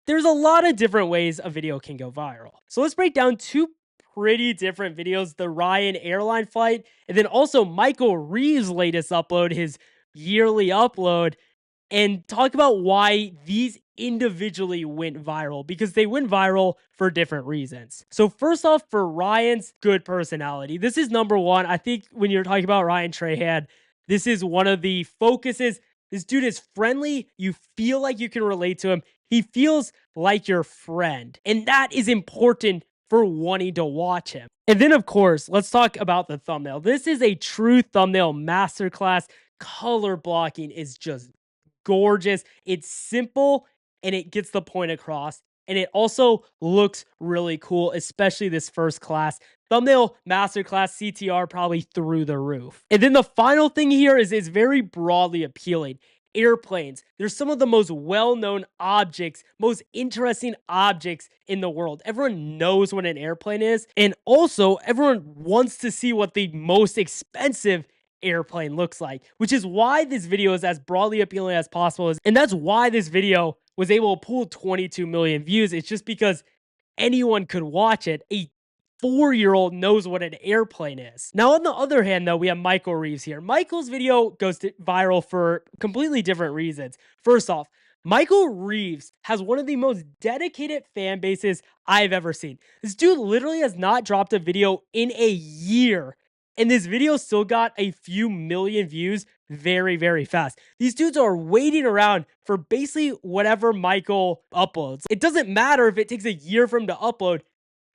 There's a lot of different ways a video can go viral. So let's break down two pretty different videos, the Ryan airline flight, and then also Michael Reeves' latest upload, his yearly upload, and talk about why these individually went viral, because they went viral for different reasons. So first off, for Ryan's good personality, this is number one. I think when you're talking about Ryan Trahan, this is one of the focuses. This dude is friendly. You feel like you can relate to him. He feels like your friend, and that is important for wanting to watch him. And then, of course, let's talk about the thumbnail. This is a true thumbnail masterclass. Color blocking is just gorgeous. It's simple and it gets the point across. And it also looks really cool, especially this first class. Thumbnail masterclass CTR probably through the roof. And then the final thing here is very broadly appealing. Airplanes. They're some of the most well-known objects, most interesting objects in the world. Everyone knows what an airplane is. And also, everyone wants to see what the most expensive airplane looks like, which is why this video is as broadly appealing as possible. And that's why this video was able to pull 22 million views. It's just because anyone could watch it. A 4-year-old knows what an airplane is. Now, on the other hand, though, we have Michael Reeves here. Michael's video goes viral for completely different reasons. First off, Michael Reeves has one of the most dedicated fan bases I've ever seen. This dude literally has not dropped a video in a year, and this video still got a few million views very, very fast. These dudes are waiting around for basically whatever Michael uploads. It doesn't matter if it takes a year for him to upload.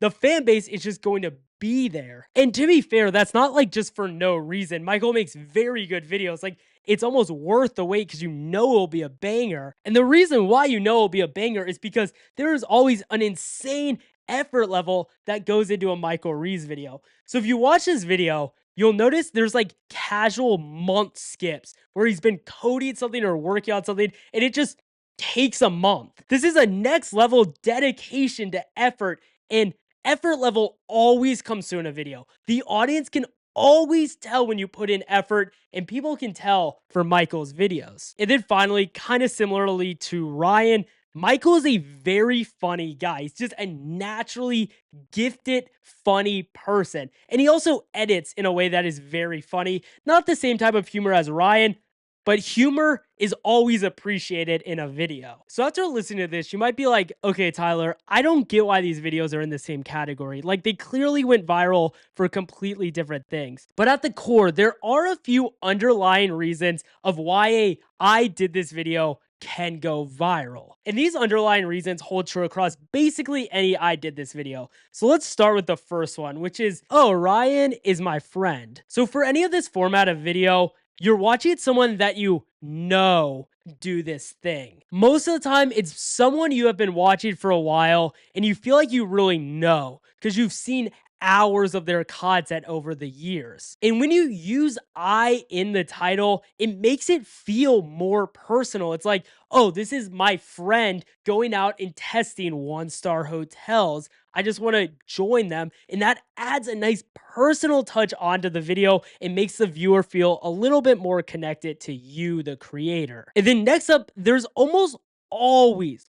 The fan base is just going to be there. And to be fair, that's not like just for no reason. Michael makes very good videos. Like, it's almost worth the wait because you know it'll be a banger. And the reason why you know it'll be a banger is because there is always an insane effort level that goes into a Michael Reeves video. So if you watch this video, you'll notice there's like casual month skips where he's been coding something or working on something, and it just takes a month. This is a next level dedication to effort, and effort level always comes through in a video. The audience can always tell when you put in effort, and people can tell for Michael's videos. And then finally, kind of similarly to Ryan, Michael is a very funny guy. He's just a naturally gifted, funny person. And he also edits in a way that is very funny. Not the same type of humor as Ryan, but humor is always appreciated in a video. So after listening to this, you might be like, okay, Tyler, I don't get why these videos are in the same category. Like, they clearly went viral for completely different things. But at the core, there are a few underlying reasons of why I did this video can go viral. And these underlying reasons hold true across basically any I did this video. So let's start with the first one, which is, oh, Ryan is my friend. So for any of this format of video, you're watching someone that you know do this thing. Most of the time, it's someone you have been watching for a while and you feel like you really know because you've seen hours of their content over the years. And when you use I in the title, it makes it feel more personal. It's like, oh, this is my friend going out and testing one-star hotels. I just want to join them. And that adds a nice personal touch onto the video. It makes the viewer feel a little bit more connected to you, the creator. And then next up, there's almost always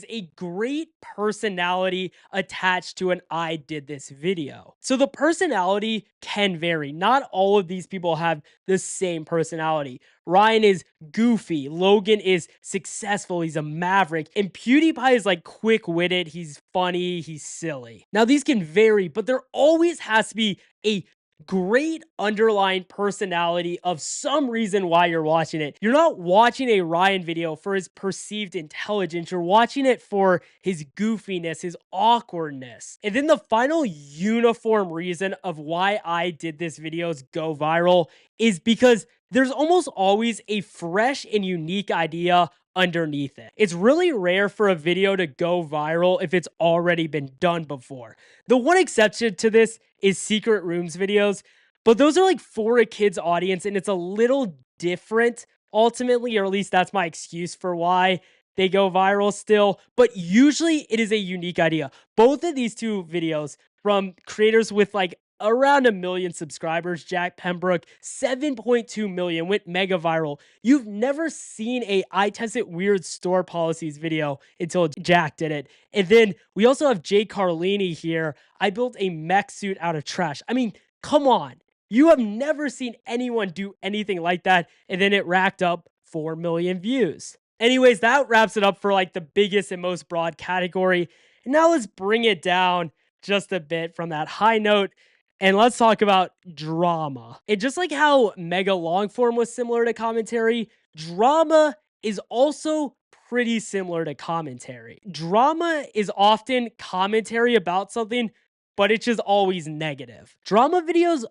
a great personality attached to an I did this video. So the personality can vary. Not all of these people have the same personality. Ryan is goofy, Logan is successful, he's a maverick, and PewDiePie is like quick-witted, he's funny, he's silly. Now these can vary, but there always has to be a great underlying personality of some reason why you're watching it. You're not watching a Ryan video for his perceived intelligence. You're watching it for his goofiness, his awkwardness. And then the final uniform reason of why I did this videos go viral is because there's almost always a fresh and unique idea underneath it. It's really rare for a video to go viral if it's already been done before. The one exception to this is Secret Rooms videos, but those are like for a kid's audience and it's a little different ultimately, or at least that's my excuse for why they go viral still, but usually it is a unique idea. Both of these two videos from creators with like around 1 million subscribers, Jack Pembroke, 7.2 million, went mega viral. You've never seen a I tested weird store policies video until Jack did it. And then we also have Jay Carlini here. I built a mech suit out of trash. I mean, come on. You have never seen anyone do anything like that. And then it racked up 4 million views. Anyways, that wraps it up for like the biggest and most broad category. And now let's bring it down just a bit from that high note. And let's talk about drama. And just like how mega long form was similar to commentary, drama is also pretty similar to commentary. Drama is often commentary about something, but it's just always negative. Drama videos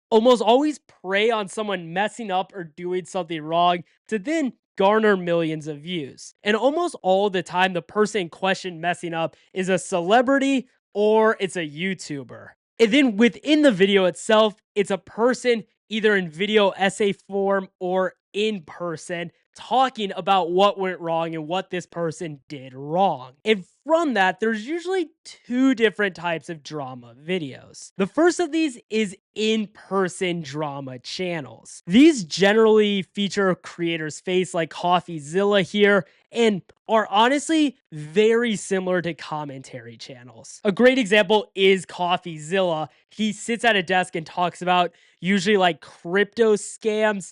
almost always prey on someone messing up or doing something wrong to then garner millions of views. And almost all the time, the person in question messing up is a celebrity or it's a YouTuber. And then within the video itself, it's a person either in video essay form or in person talking about what went wrong and what this person did wrong. And from that, there's usually two different types of drama videos. The first of these is in-person drama channels. These generally feature a creator's face like CoffeeZilla here and are honestly very similar to commentary channels. A great example is CoffeeZilla. He sits at a desk and talks about usually like crypto scams,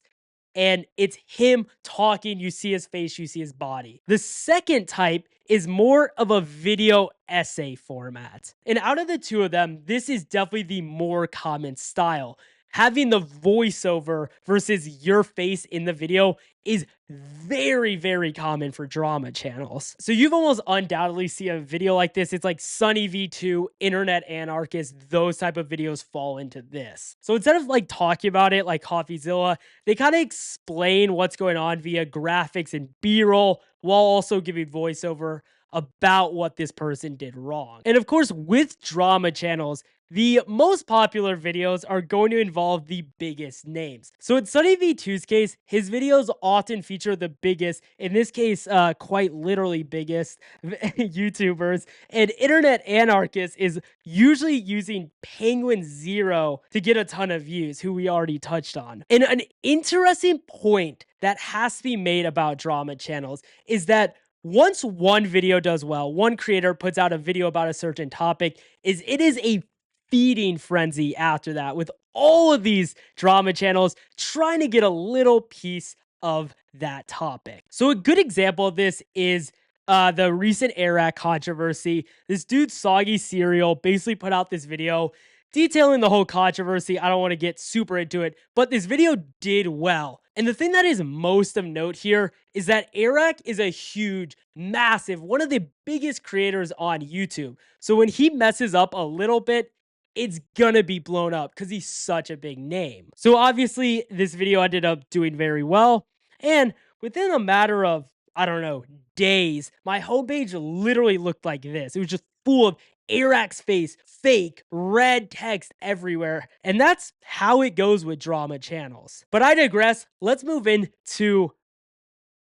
and it's him talking. You see his face, you see his body. The second type is more of a video essay format. And out of the two of them, this is definitely the more common style. Having the voiceover versus your face in the video is very, very common for drama channels. So you've almost undoubtedly seen a video like this. It's like Sunny V2, Internet Anarchist, those type of videos fall into this. So instead of like talking about it like CoffeeZilla, they kind of explain what's going on via graphics and B-roll while also giving voiceover about what this person did wrong. And of course, with drama channels, the most popular videos are going to involve the biggest names. So in Sunny V2's case, his videos often feature the biggest, in this case, quite literally biggest YouTubers. And Internet Anarchist is usually using Penguin Zero to get a ton of views, who we already touched on. And an interesting point that has to be made about drama channels is that once one video does well, one creator puts out a video about a certain topic, it is a feeding frenzy after that with all of these drama channels trying to get a little piece of that topic. So a good example of this is the recent Iraq controversy. This dude, Soggy Cereal, basically put out this video detailing the whole controversy. I don't want to get super into it, but this video did well. And the thing that is most of note here is that Iraq is a huge, massive, one of the biggest creators on YouTube. So when he messes up a little bit, it's gonna be blown up because he's such a big name. So obviously, this video ended up doing very well. And within a matter of, I don't know, days, my homepage literally looked like this. It was just full of Iraq's face, fake, red text everywhere. And that's how it goes with drama channels. But I digress. Let's move into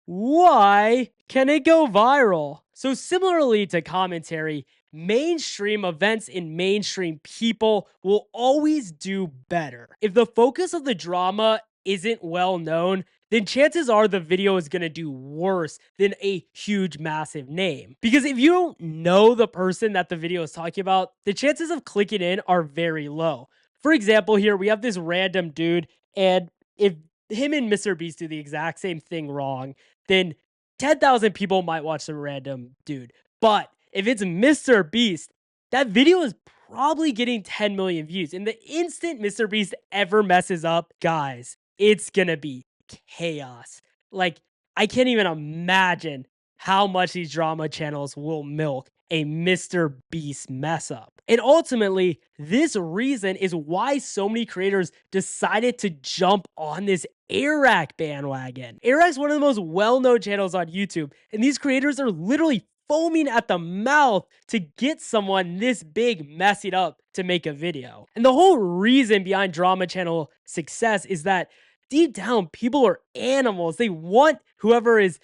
why can it go viral? So similarly to commentary, mainstream events and mainstream people will always do better. If the focus of the drama isn't well known, then chances are the video is going to do worse than a huge, massive name. Because if you don't know the person that the video is talking about, the chances of clicking in are very low. For example, here we have this random dude, and if him and Mr. Beast do the exact same thing wrong, then 10,000 people might watch some random dude. But if it's Mr. Beast, that video is probably getting 10 million views. And the instant Mr. Beast ever messes up, guys, it's gonna be chaos. Like, I can't even imagine how much these drama channels will milk a Mr. Beast mess up. And ultimately, this reason is why so many creators decided to jump on this Iraq bandwagon. Iraq's one of the most well-known channels on YouTube, and these creators are literally foaming at the mouth to get someone this big messing up to make a video. And the whole reason behind drama channel success is that deep down, people are animals. They want whoever is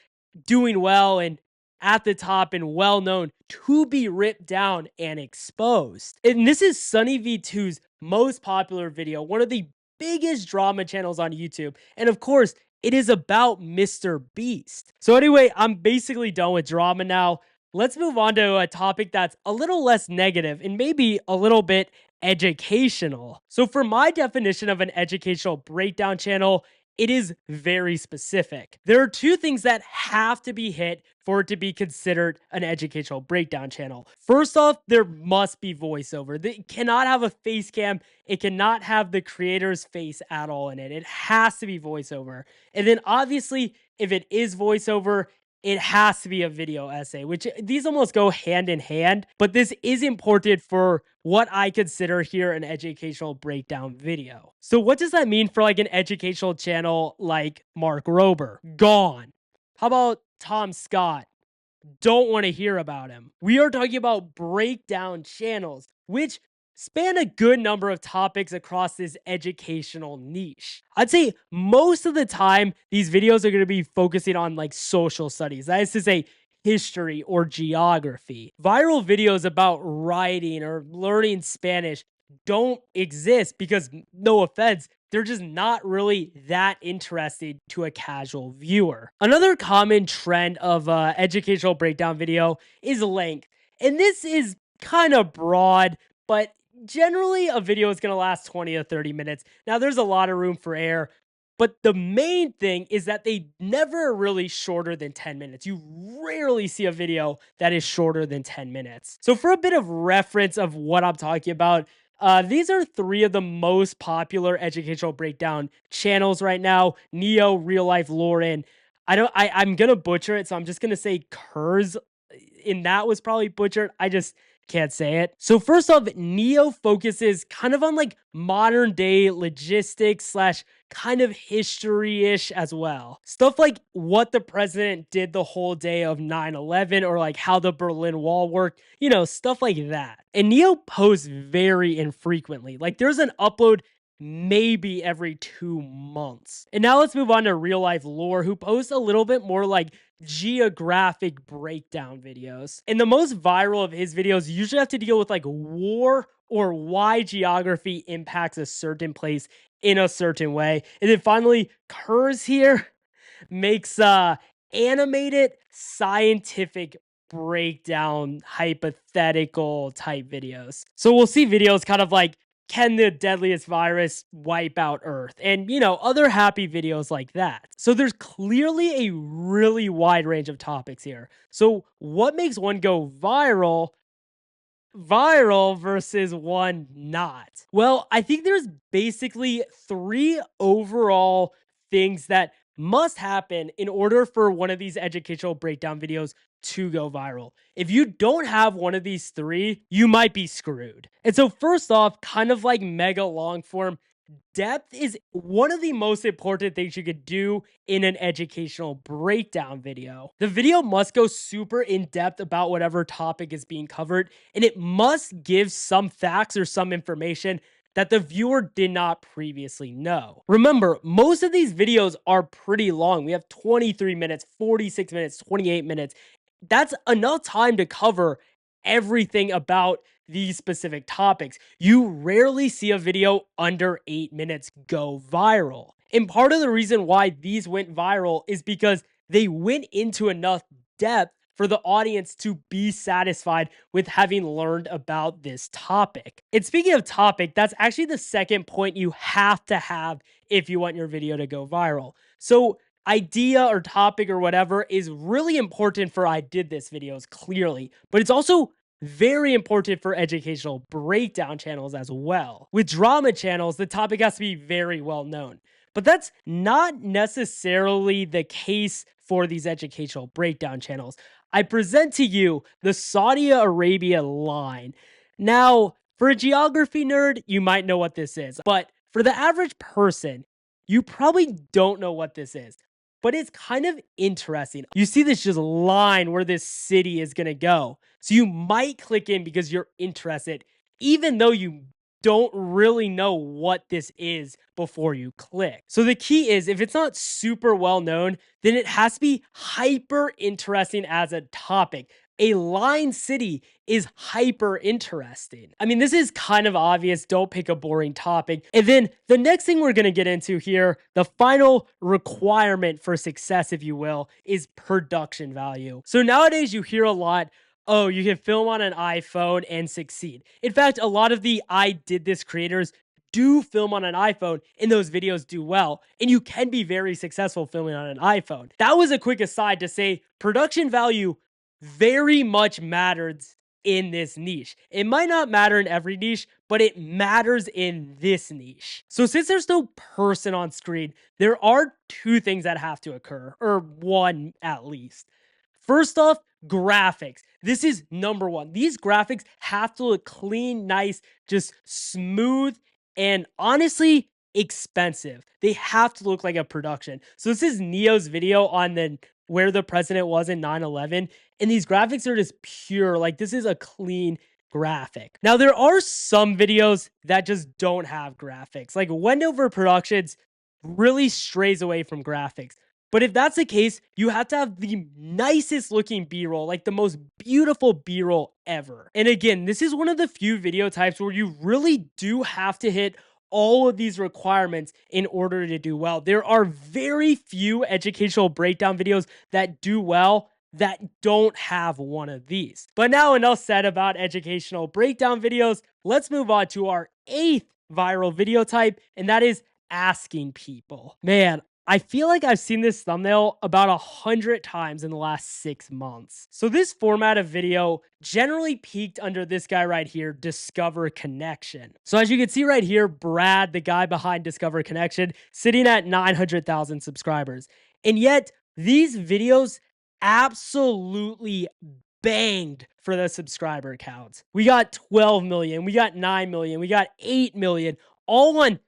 doing well and at the top and well known to be ripped down and exposed. And this is Sunny V2's most popular video, one of the biggest drama channels on YouTube. And of course, it is about Mr. Beast. So anyway, I'm basically done with drama now. Let's move on to a topic that's a little less negative and maybe a little bit educational. So for my definition of an educational breakdown channel, it is very specific. There are two things that have to be hit for it to be considered an educational breakdown channel. First off, there must be voiceover. It cannot have a face cam. It cannot have the creator's face at all in it. It has to be voiceover. And then obviously, if it is voiceover, it has to be a video essay, which these almost go hand in hand, but this is important for what I consider here an educational breakdown video. So what does that mean for like an educational channel like Mark Rober? Gone. How about Tom Scott? Don't want to hear about him. We are talking about breakdown channels, which span a good number of topics across this educational niche. I'd say most of the time, these videos are going to be focusing on like social studies. That is to say, history or geography. Viral videos about writing or learning Spanish don't exist because, no offense, they're just not really that interesting to a casual viewer. Another common trend of educational breakdown video is length. And this is kind of broad, but generally a video is going to last 20 to 30 minutes. Now, there's a lot of room for error, but the main thing is that they never are really shorter than 10 minutes. You rarely see a video that is shorter than 10 minutes. So for a bit of reference of what I'm talking about, these are three of the most popular educational breakdown channels right now: Neo, Real Life Lore, and I'm gonna butcher it, so I'm just gonna say Kurz. And that was probably butchered. I just can't say it. So first off, Neo focuses kind of on like modern day logistics slash kind of history-ish as well. Stuff like what the president did the whole day of 9/11 or like how the Berlin Wall worked, you know, stuff like that. And Neo posts very infrequently. Like there's an upload maybe every 2 months. And now let's move on to Real Life Lore, who posts a little bit more like geographic breakdown videos. And the most viral of his videos usually have to deal with like war or why geography impacts a certain place in a certain way. And then finally, Kurz here makes animated scientific breakdown hypothetical type videos. So we'll see videos kind of like, can the deadliest virus wipe out Earth? And, other happy videos like that. So there's clearly a really wide range of topics here. So what makes one go viral versus one not? Well, I think there's basically three overall things that must happen in order for one of these educational breakdown videos to go viral. If you don't have one of these three, you might be screwed. And so, first off, kind of like mega long form, depth is one of the most important things you could do in an educational breakdown video. The video must go super in depth about whatever topic is being covered, and it must give some facts or some information that the viewer did not previously know. Remember, most of these videos are pretty long. We have 23 minutes, 46 minutes, 28 minutes. That's enough time to cover everything about these specific topics. You rarely see a video under 8 minutes go viral. And part of the reason why these went viral is because they went into enough depth for the audience to be satisfied with having learned about this topic. And speaking of topic, that's actually the second point you have to have if you want your video to go viral. So idea or topic or whatever is really important for I did this videos, clearly, but it's also very important for educational breakdown channels as well. With drama channels, the topic has to be very well known, but that's not necessarily the case for these educational breakdown channels. I present to you the Saudi Arabia line. Now, for a geography nerd, you might know what this is, but for the average person, you probably don't know what this is. But it's kind of interesting. You see this just line where this city is going to go. So you might click in because you're interested, even though you don't really know what this is before you click. So the key is, if it's not super well known, then it has to be hyper interesting as a topic. A line city is hyper interesting. I mean, this is kind of obvious. Don't pick a boring topic. And then the next thing we're going to get into here, the final requirement for success, if you will, is production value. So nowadays you hear a lot, oh, you can film on an iPhone and succeed. In fact, a lot of the I did this creators do film on an iPhone and those videos do well. And you can be very successful filming on an iPhone. That was a quick aside to say production value very much matters in this niche. It might not matter in every niche, but it matters in this niche. So since there's no person on screen, there are two things that have to occur, or one at least. First off, graphics. This is number one. These graphics have to look clean, nice, just smooth, and honestly, expensive. They have to look like a production. So this is Neo's video on the where the president was in 9/11, and these graphics are just pure. Like, this is a clean graphic. Now, there are some videos that just don't have graphics. Like Wendover Productions really strays away from graphics. But if that's the case, you have to have the nicest looking B-roll, like the most beautiful B-roll ever. And again, this is one of the few video types where you really do have to hit all of these requirements in order to do well. There are very few educational breakdown videos that do well that don't have one of these. But now enough said about educational breakdown videos. Let's move on to our 8th viral video type, and that is asking people. Man, I feel like I've seen this thumbnail about 100 times in the last 6 months. So this format of video generally peaked under this guy right here, Discover Connection. So as you can see right here, Brad, the guy behind Discover Connection, sitting at 900,000 subscribers. And yet these videos absolutely banged for the subscriber count. We got 12 million, we got 9 million, we got 8 million, all on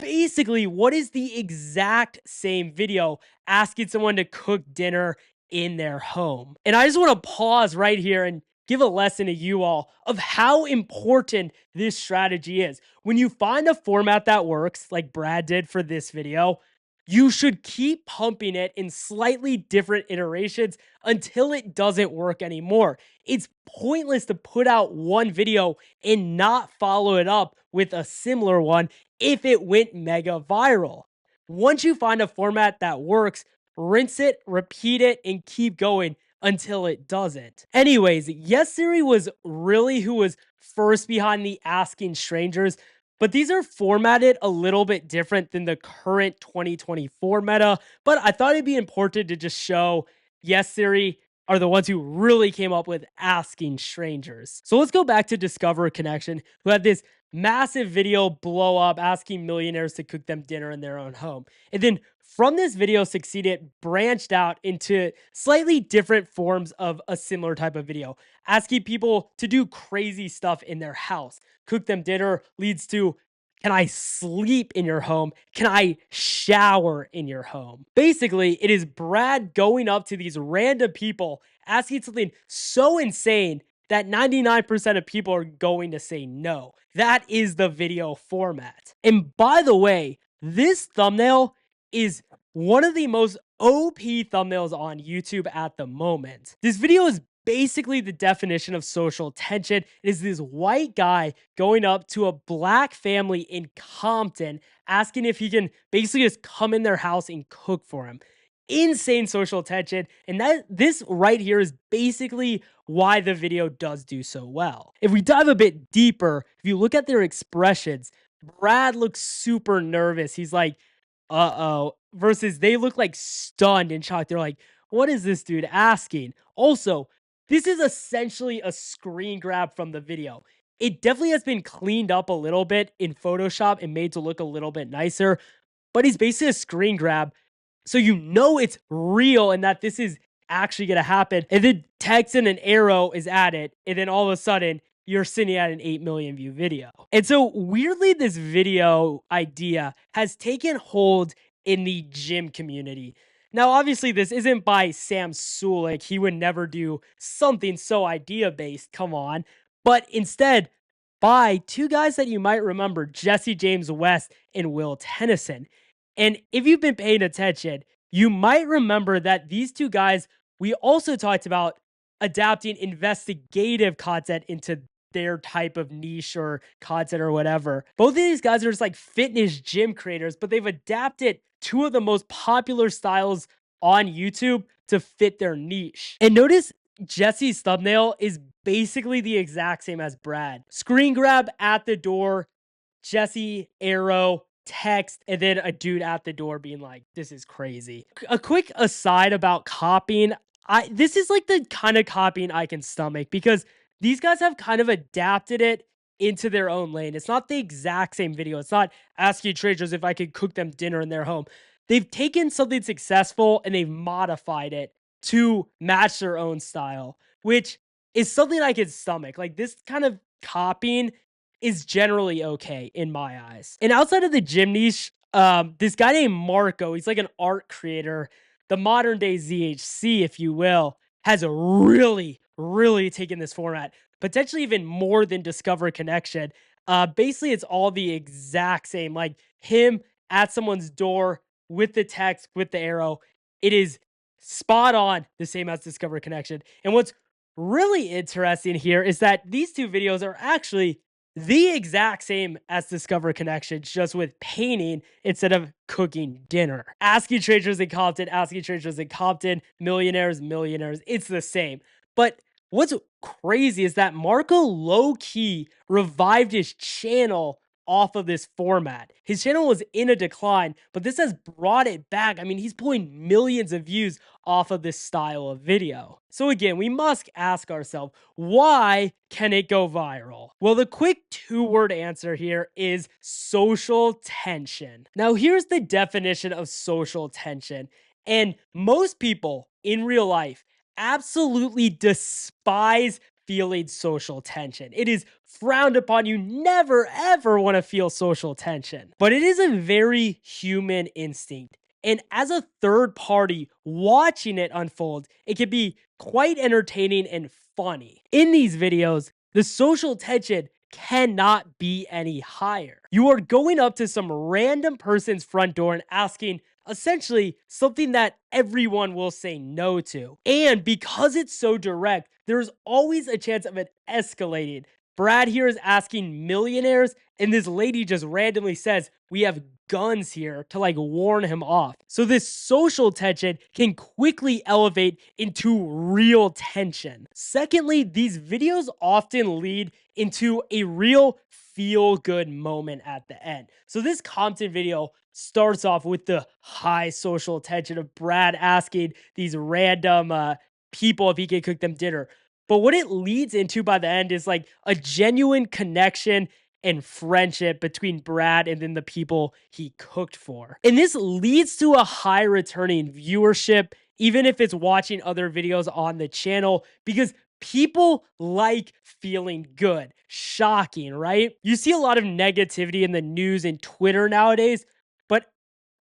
basically what is the exact same video asking someone to cook dinner in their home. And I just want to pause right here and give a lesson to you all of how important this strategy is. When you find a format that works, like Brad did for this video, you should keep pumping it in slightly different iterations until it doesn't work anymore. It's pointless to put out one video and not follow it up with a similar one if it went mega viral. Once you find a format that works, rinse it, repeat it, and keep going until it doesn't. Anyways, Yes Siri was really who was first behind the asking strangers, but these are formatted a little bit different than the current 2024 meta. But I thought it'd be important to just show Yes Siri are the ones who really came up with asking strangers. So let's go back to Discover Connection, who had this massive video blow up asking millionaires to cook them dinner in their own home. And then from this video succeeded branched out into slightly different forms of a similar type of video, asking people to do crazy stuff in their house. Cook them dinner leads to, can I sleep in your home? Can I shower in your home? Basically, it is Brad going up to these random people asking something so insane that 99% of people are going to say no. That is the video format. And by the way, this thumbnail is one of the most OP thumbnails on YouTube at the moment. This video is basically the definition of social tension. It is this white guy going up to a black family in Compton, asking if he can basically just come in their house and cook for him. Insane social tension, and this right here is basically why the video does do so well. If we dive a bit deeper, if you look at their expressions, Brad looks super nervous. He's like, uh-oh, versus they look like stunned and shocked. They're like, what is this dude asking? Also, this is essentially a screen grab from the video. It definitely has been cleaned up a little bit in Photoshop and made to look a little bit nicer, but he's basically a screen grab. So you know it's real and that this is actually going to happen. And then text and an arrow is added. And then all of a sudden, you're sitting at an 8 million view video. And so weirdly, this video idea has taken hold in the gym community. Now, obviously, this isn't by Sam Sulik. He would never do something so idea-based, come on. But instead, by two guys that you might remember, Jesse James West and Will Tennyson. And if you've been paying attention, you might remember that these two guys, we also talked about adapting investigative content into their type of niche or content or whatever. Both of these guys are just like fitness gym creators, but they've adapted two of the most popular styles on YouTube to fit their niche. And notice Jesse's thumbnail is basically the exact same as Brad. Screen grab at the door, Jesse, arrow, text, and then a dude at the door being like, this is crazy. A quick aside about copying. This is like the kind of copying I can stomach because these guys have kind of adapted it into their own lane. It's not the exact same video. It's not asking strangers if I could cook them dinner in their home. They've taken something successful and they've modified it to match their own style, which is something I can stomach. Like this kind of copying is generally okay in my eyes. And outside of the gym niche, this guy named Marco, he's like an art creator, the modern day ZHC, if you will, has really taken this format, potentially even more than Discover Connection. Basically, it's all the exact same, like him at someone's door with the text, with the arrow. It is spot on the same as Discover Connection. And what's really interesting here is that these two videos are actually the exact same as Discover Connection, just with painting instead of cooking dinner. Asking strangers in Compton, asking strangers in Compton, millionaires, it's the same. But what's crazy is that Marco low-key revived his channel off of this format. His channel was in a decline, but this has brought it back. I mean, he's pulling millions of views off of this style of video. So again, we must ask ourselves, why can it go viral? Well, the quick two-word answer here is social tension. Now, here's the definition of social tension. And most people in real life absolutely despise feeling social tension. It is frowned upon. You never ever want to feel social tension. But it is a very human instinct. And as a third party watching it unfold, it can be quite entertaining and funny. In these videos, the social tension cannot be any higher. You are going up to some random person's front door and asking essentially something that everyone will say no to. And because it's so direct, there's always a chance of it escalating. Brad here is asking millionaires, and this lady just randomly says, "We have guns here," to like warn him off. So this social tension can quickly elevate into real tension. Secondly, these videos often lead into a real feel good moment at the end. So this Compton video starts off with the high social tension of Brad asking these random people if he can cook them dinner. But what it leads into by the end is like a genuine connection and friendship between Brad and then the people he cooked for. And this leads to a high returning viewership, even if it's watching other videos on the channel, because people like feeling good. Shocking, right? You see a lot of negativity in the news and Twitter nowadays, but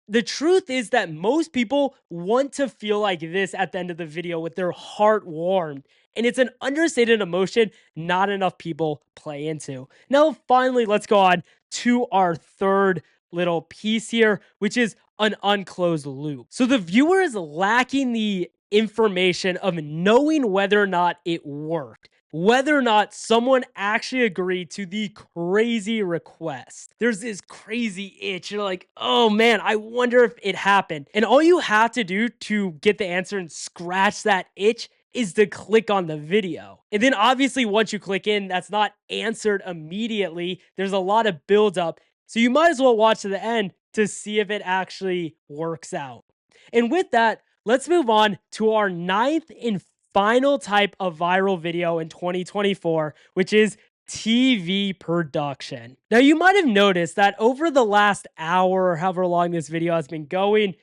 the truth is that most people want to feel like this at the end of the video with their heart warmed. And it's an understated emotion not enough people play into. Now, finally, let's go on to our third little piece here, which is an unclosed loop. So the viewer is lacking the information of knowing whether or not it worked, whether or not someone actually agreed to the crazy request. There's this crazy itch. You're like, oh man, I wonder if it happened. And all you have to do to get the answer and scratch that itch is to click on the video. And then obviously once you click in, that's not answered immediately. There's a lot of buildup. So you might as well watch to the end to see if it actually works out. And with that, let's move on to our ninth and final type of viral video in 2024, which is TV production. Now, you might have noticed that over the last hour or however long this video has been going,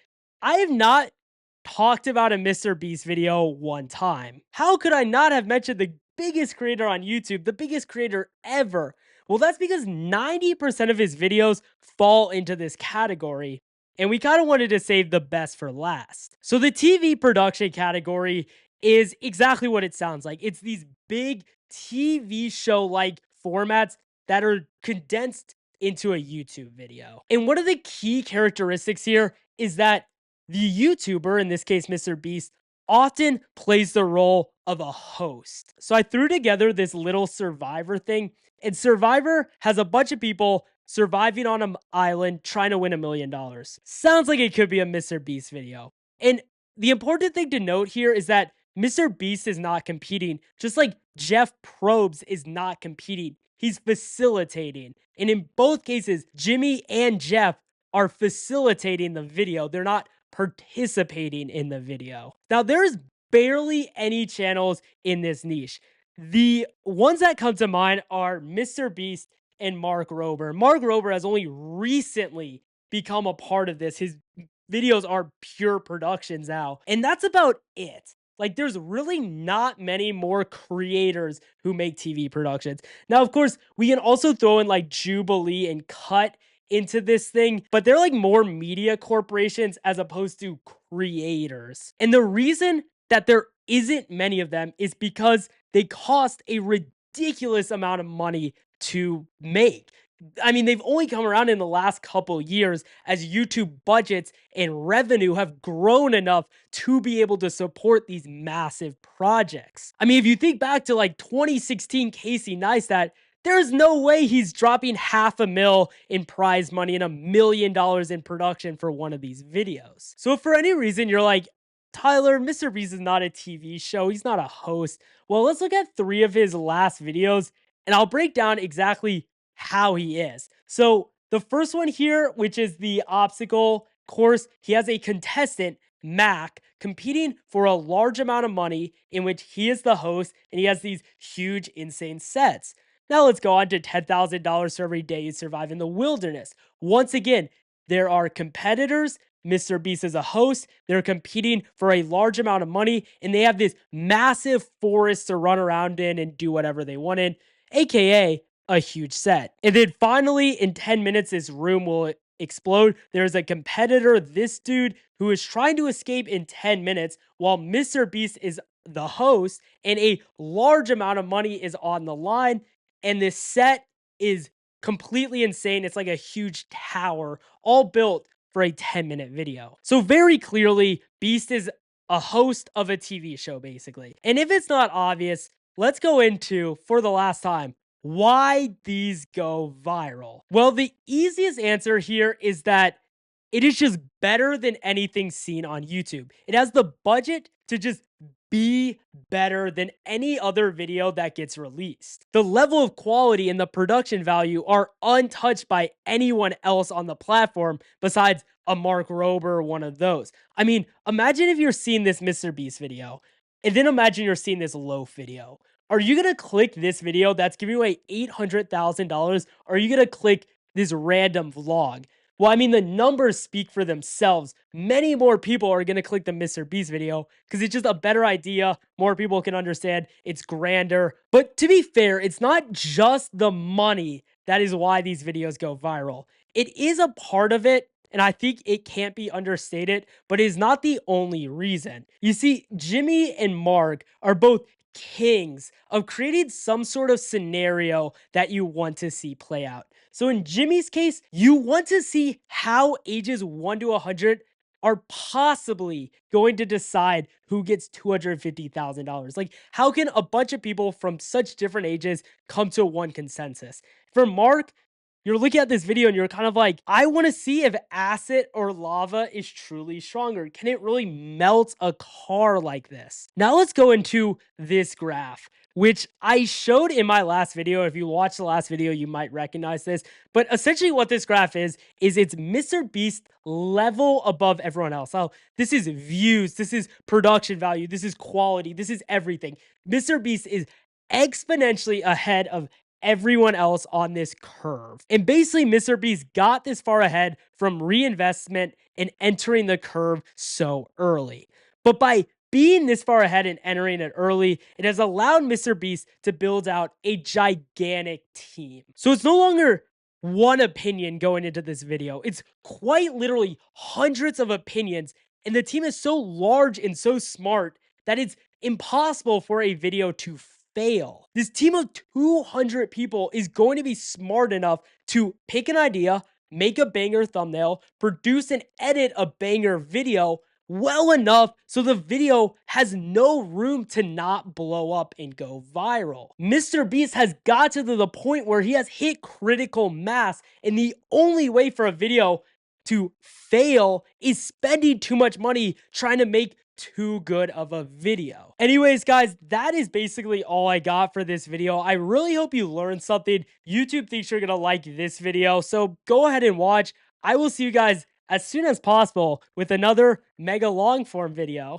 I have not talked about a Mr. Beast video one time. How could I not have mentioned the biggest creator on YouTube, the biggest creator ever? Well, that's because 90% of his videos fall into this category, and we kind of wanted to save the best for last. So the TV production category is exactly what it sounds like. It's these big TV show-like formats that are condensed into a YouTube video. And one of the key characteristics here is that the YouTuber, in this case Mr. Beast, often plays the role of a host. So I threw together this little Survivor thing, and Survivor has a bunch of people surviving on an island trying to win $1 million. Sounds like it could be a Mr. Beast video. And the important thing to note here is that Mr. Beast is not competing, just like Jeff Probst is not competing. He's facilitating. And in both cases, Jimmy and Jeff are facilitating the video. They're not participating in the video. Now, there's barely any channels in this niche. The ones that come to mind are Mr. Beast and Mark Rober. Mark Rober has only recently become a part of this. His videos are pure productions now, and that's about it. Like, there's really not many more creators who make TV productions. Now, of course, we can also throw in like Jubilee and Cut into this thing, but they're like more media corporations as opposed to creators. And the reason that there isn't many of them is because they cost a ridiculous amount of money to make. I mean, they've only come around in the last couple years as YouTube budgets and revenue have grown enough to be able to support these massive projects. I mean, if you think back to like 2016 Casey Neistat, there's no way he's dropping $500,000 in prize money and $1 million in production for one of these videos. So if for any reason you're like, Tyler, Mr. Beast is not a TV show, he's not a host. Well, let's look at 3 of his last videos, and I'll break down exactly how he is. So the first one here, which is the obstacle course, he has a contestant, Mac, competing for a large amount of money in which he is the host, and he has these huge, insane sets. Now let's go on to $10,000 for every day you survive in the wilderness. Once again, there are competitors. Mr. Beast is a host. They're competing for a large amount of money, and they have this massive forest to run around in and do whatever they want in, aka a huge set. And then finally, in 10 minutes, this room will explode. There's a competitor, this dude, who is trying to escape in 10 minutes while Mr. Beast is the host, and a large amount of money is on the line. And this set is completely insane. It's like a huge tower, all built for a 10-minute video. So very clearly, Beast is a host of a TV show, basically. And if it's not obvious, let's go into, for the last time, why these go viral. Well, the easiest answer here is that it is just better than anything seen on YouTube. It has the budget to just be better than any other video that gets released. The level of quality and the production value are untouched by anyone else on the platform besides a Mark Rober or one of those. I mean, imagine if you're seeing this Mr. Beast video, and then imagine you're seeing this Loaf video. Are you gonna click this video that's giving away $800,000? Or are you gonna click this random vlog? Well, I mean, the numbers speak for themselves. Many more people are going to click the Mr. Beast video because it's just a better idea. More people can understand. It's grander. But to be fair, it's not just the money that is why these videos go viral. It is a part of it, and I think it can't be understated, but it is not the only reason. You see, Jimmy and Mark are both kings of creating some sort of scenario that you want to see play out. So in Jimmy's case, you want to see how ages 1 to 100 are possibly going to decide who gets $250,000. Like, how can a bunch of people from such different ages come to one consensus? For Mark, you're looking at this video and you're kind of like, I want to see if acid or lava is truly stronger. Can it really melt a car like this? Now let's go into this graph, which I showed in my last video. If you watched the last video, you might recognize this. But essentially what this graph is it's Mr. Beast level above everyone else. Now, this is views, this is production value, this is quality, this is everything. Mr. Beast is exponentially ahead of everyone else on this curve. And basically, Mr. Beast got this far ahead from reinvestment and entering the curve so early. But by being this far ahead and entering it early, it has allowed Mr. Beast to build out a gigantic team. So it's no longer one opinion going into this video. It's quite literally hundreds of opinions. And the team is so large and so smart that it's impossible for a video to fail. This team of 200 people is going to be smart enough to pick an idea, make a banger thumbnail, produce and edit a banger video well enough so the video has no room to not blow up and go viral. Mr. Beast has got to the point where he has hit critical mass, and the only way for a video to fail is spending too much money trying to make too good of a video. Anyways, guys, that is basically all I got for this video. I really hope you learned something. YouTube thinks you're gonna like this video, so go ahead and watch. I will see you guys as soon as possible with another mega long form video.